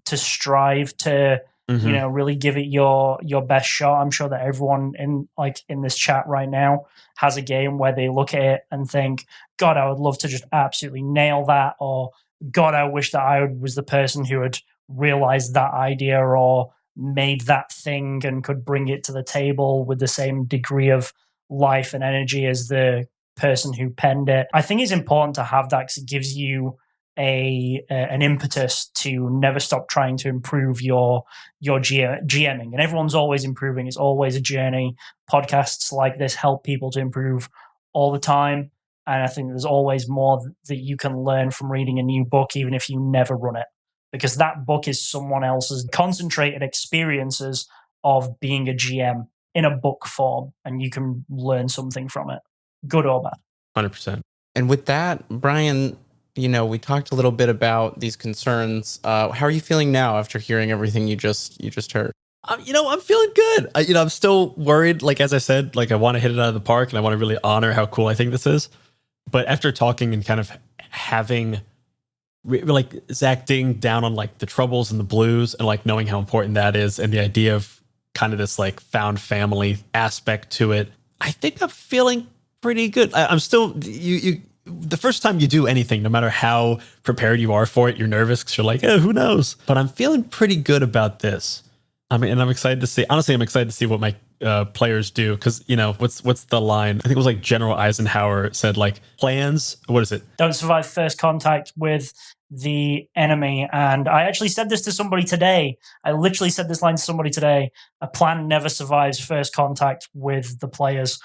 to strive to, really give it your best shot. I'm sure that everyone in this chat right now has a game where they look at it and think, God, I would love to just absolutely nail that, or God, I wish that I was the person who had realized that idea or made that thing and could bring it to the table with the same degree of life and energy as the person who penned it. I think it's important to have that because it gives you an impetus to never stop trying to improve your GMing. And everyone's always improving. It's always a journey. Podcasts like this help people to improve all the time. And I think there's always more that you can learn from reading a new book, even if you never run it, because that book is someone else's concentrated experiences of being a GM in a book form, and you can learn something from it, good or bad. 100%. And with that, Brian, we talked a little bit about these concerns. How are you feeling now after hearing everything you just heard? I'm feeling good. I'm still worried. Like, as I said, like I want to hit it out of the park and I want to really honor how cool I think this is. But after talking and kind of having like Zach ding down on like the troubles and the blues and like knowing how important that is and the idea of kind of this like found family aspect to it. I think I'm feeling pretty good. I'm still you the first time you do anything, no matter how prepared you are for it, you're nervous because you're like, who knows? But I'm feeling pretty good about this. I mean, and I'm excited to see. Honestly, I'm excited to see what my players do because what's the line? I think it was like General Eisenhower said like plans. What is it? Don't survive first contact with the enemy. And I actually said this to somebody today. I literally said this line to somebody today. A plan never survives first contact with the players,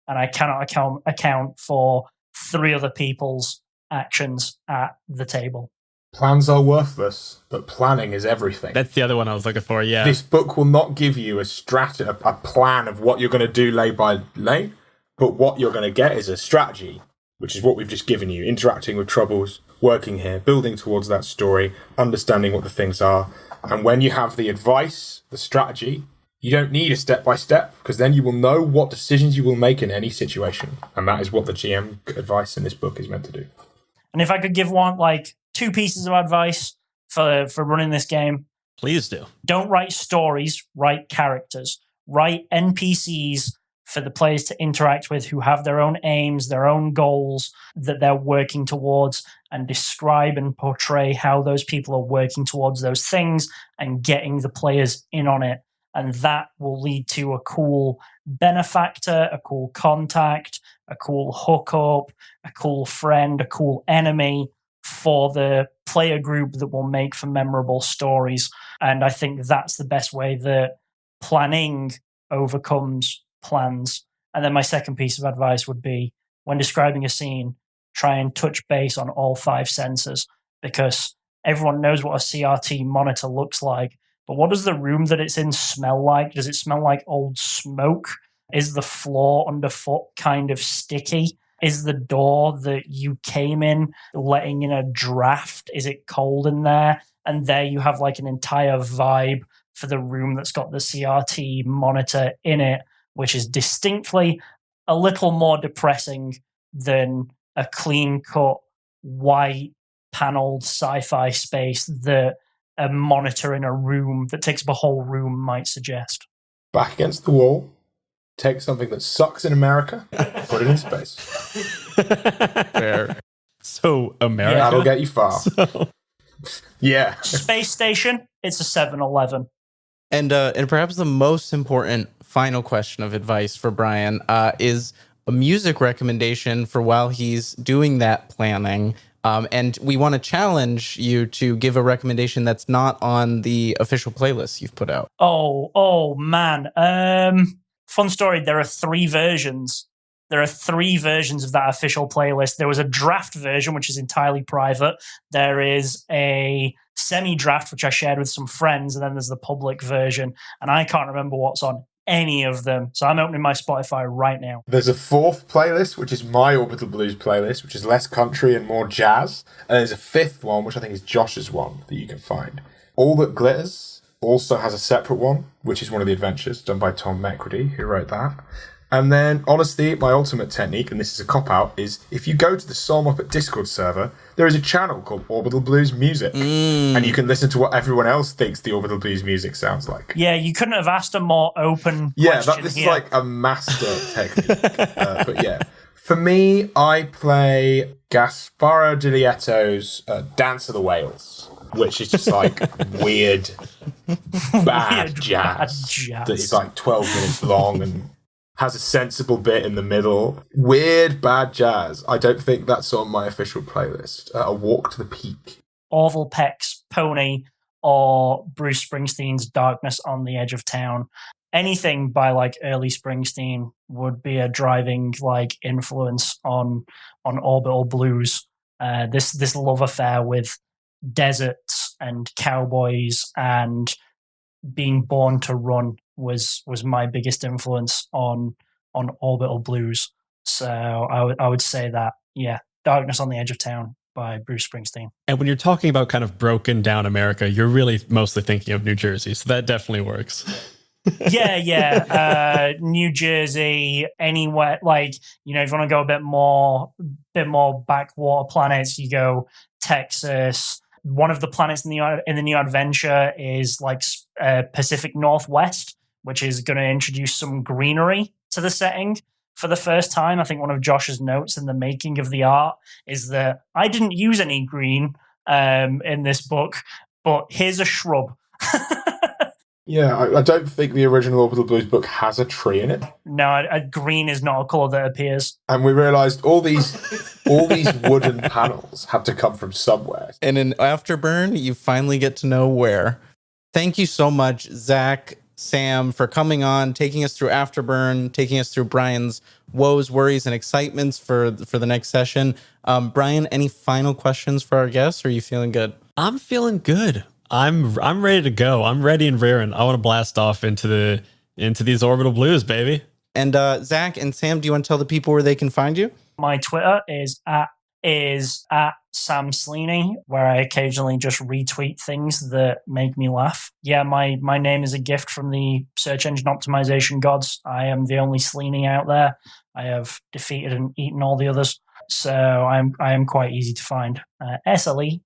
and I cannot account for 3 other people's actions at the table. Plans are worthless, but planning is everything. That's the other one I was looking for, yeah. This book will not give you a plan of what you're going to do lane by lane, but what you're going to get is a strategy, which is what we've just given you, interacting with troubles, working here, building towards that story, understanding what the things are. And when you have the advice, the strategy, you don't need a step-by-step, because then you will know what decisions you will make in any situation. And that is what the GM advice in this book is meant to do. And if I could give 2 pieces of advice for running this game. Please do. Don't write stories, write characters. Write NPCs for the players to interact with who have their own aims, their own goals that they're working towards, and describe and portray how those people are working towards those things and getting the players in on it. And that will lead to a cool benefactor, a cool contact, a cool hookup, a cool friend, a cool enemy for the player group that will make for memorable stories. And I think that's the best way that planning overcomes plans. And then my second piece of advice would be, when describing a scene, try and touch base on all 5 senses, because everyone knows what a CRT monitor looks like. But what does the room that it's in smell like? Does it smell like old smoke? Is the floor underfoot kind of sticky? Is the door that you came in letting in a draft? Is it cold in there? And there you have like an entire vibe for the room that's got the CRT monitor in it, which is distinctly a little more depressing than a clean-cut, white, paneled sci-fi space that a monitor in a room that takes up a whole room might suggest. Back against the wall. Take something that sucks in America, put it in space. Fair. So, America? That'll get you far. Yeah. Space station, it's a 7-Eleven. And perhaps the most important final question of advice for Brian is a music recommendation for while he's doing that planning. And we want to challenge you to give a recommendation that's not on the official playlist you've put out. Oh, man. Fun story, there are 3 versions. There are 3 versions of that official playlist. There was a draft version, which is entirely private. There is a semi-draft, which I shared with some friends, and then there's the public version. And I can't remember what's on any of them. So I'm opening my Spotify right now. There's a 4th playlist, which is my Orbital Blues playlist, which is less country and more jazz. And there's a 5th one, which I think is Josh's one, that you can find. All That Glitters also has a separate one, which is one of the adventures done by Tom McCready, who wrote that. And then, honestly, my ultimate technique, and this is a cop-out, is if you go to the Soul Muppet Discord server, there is a channel called Orbital Blues Music. And you can listen to what everyone else thinks the Orbital Blues music sounds like. Yeah, you couldn't have asked a more open question This here. is like a master technique. But yeah, for me, I play Gasparo Di Lieto's Dance of the Whales, which is just like weird, bad jazz. That is like 12 minutes long and has a sensible bit in the middle. Weird, bad jazz. I don't think that's on my official playlist. A Walk to the Peak. Orville Peck's Pony or Bruce Springsteen's Darkness on the Edge of Town. Anything by like early Springsteen would be a driving like influence on Orbital Blues. This love affair with deserts and cowboys and being born to run was my biggest influence on Orbital Blues. So I would say that, yeah, Darkness on the Edge of Town by Bruce Springsteen. And when you're talking about kind of broken down America, you're really mostly thinking of New Jersey. So that definitely works. Yeah. New Jersey, anywhere, like, if you want to go a bit more backwater planets, you go Texas. One of the planets in the new adventure is like Pacific Northwest, which is going to introduce some greenery to the setting for the first time. I think one of Josh's notes in the making of the art is that I didn't use any green in this book, but here's a shrub. Yeah, I don't think the original Orbital Blues book has a tree in it. No, green is not a color that appears. And we realized all these wooden panels had to come from somewhere. And in Afterburn, you finally get to know where. Thank you so much, Zach, Sam, for coming on, taking us through Afterburn, taking us through Brian's woes, worries, and excitements for the next session. Brian, any final questions for our guests? Or are you feeling good? I'm feeling good. I'm ready to go. I'm ready and raring. I want to blast off into these Orbital Blues, baby. And Zach and Sam, do you want to tell the people where they can find you? My Twitter is at Sam Sleney, where I occasionally just retweet things that make me laugh. Yeah, my name is a gift from the search engine optimization gods. I am the only Sleney out there. I have defeated and eaten all the others, so I am quite easy to find. SLENEY.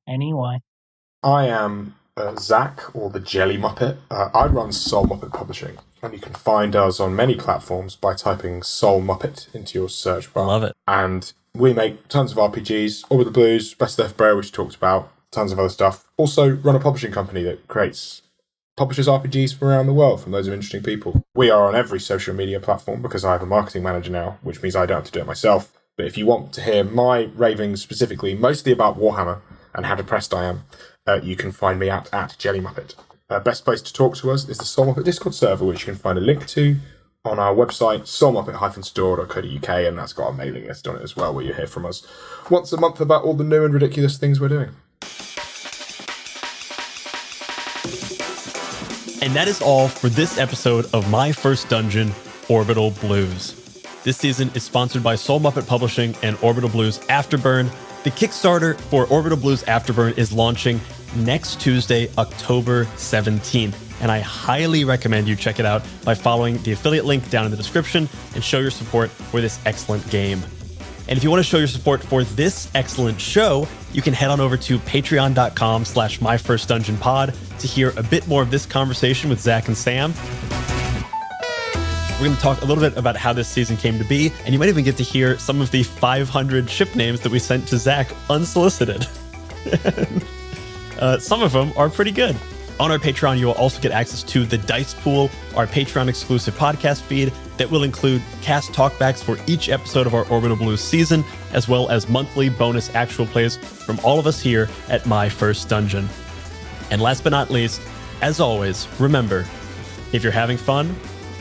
I am Zach, or the Jelly Muppet. I run Soul Muppet Publishing, and you can find us on many platforms by typing Soul Muppet into your search bar. Love it. And we make tons of RPGs, Orbital Blues, Best of Bro, which we talked about, tons of other stuff. Also run a publishing company that publishes RPGs from around the world from loads of interesting people. We are on every social media platform because I have a marketing manager now, which means I don't have to do it myself. But if you want to hear my ravings specifically, mostly about Warhammer and how depressed I am, you can find me at Jelly Muppet. Best place to talk to us is the Soul Muppet Discord server, which you can find a link to on our website, soulmuppet-store.co.uk, and that's got a mailing list on it as well, where you hear from us once a month about all the new and ridiculous things we're doing. And that is all for this episode of My First Dungeon, Orbital Blues. This season is sponsored by Soul Muppet Publishing and Orbital Blues Afterburn. The Kickstarter for Orbital Blues Afterburn is launching next Tuesday, October 17th, and I highly recommend you check it out by following the affiliate link down in the description and show your support for this excellent game. And if you want to show your support for this excellent show, you can head on over to patreon.com/myfirstdungeonpod to hear a bit more of this conversation with Zach and Sam. We're going to talk a little bit about how this season came to be, and you might even get to hear some of the 500 ship names that we sent to Zach unsolicited. Some of them are pretty good. On our Patreon, you will also get access to the Dice Pool, our Patreon-exclusive podcast feed that will include cast talkbacks for each episode of our Orbital Blues season, as well as monthly bonus actual plays from all of us here at My First Dungeon. And last but not least, as always, remember, if you're having fun,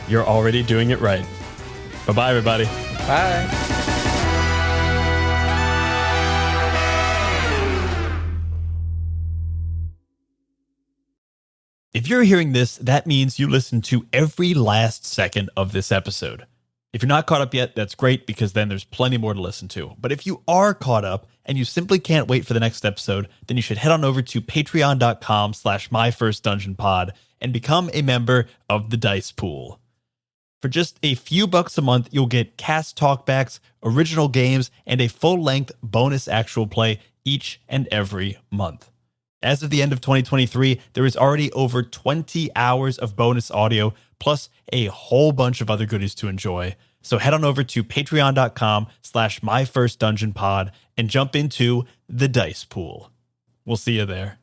you're already doing it right. Bye-bye, everybody. Bye. If you're hearing this, that means you listened to every last second of this episode. If you're not caught up yet, that's great, because then there's plenty more to listen to. But if you are caught up and you simply can't wait for the next episode, then you should head on over to patreon.com/myfirstdungeonpod and become a member of the Dice Pool. For just a few bucks a month, you'll get cast talkbacks, original games, and a full-length bonus actual play each and every month. As of the end of 2023, there is already over 20 hours of bonus audio, plus a whole bunch of other goodies to enjoy. So head on over to patreon.com/myfirstdungeonpod and jump into the Dice Pool. We'll see you there.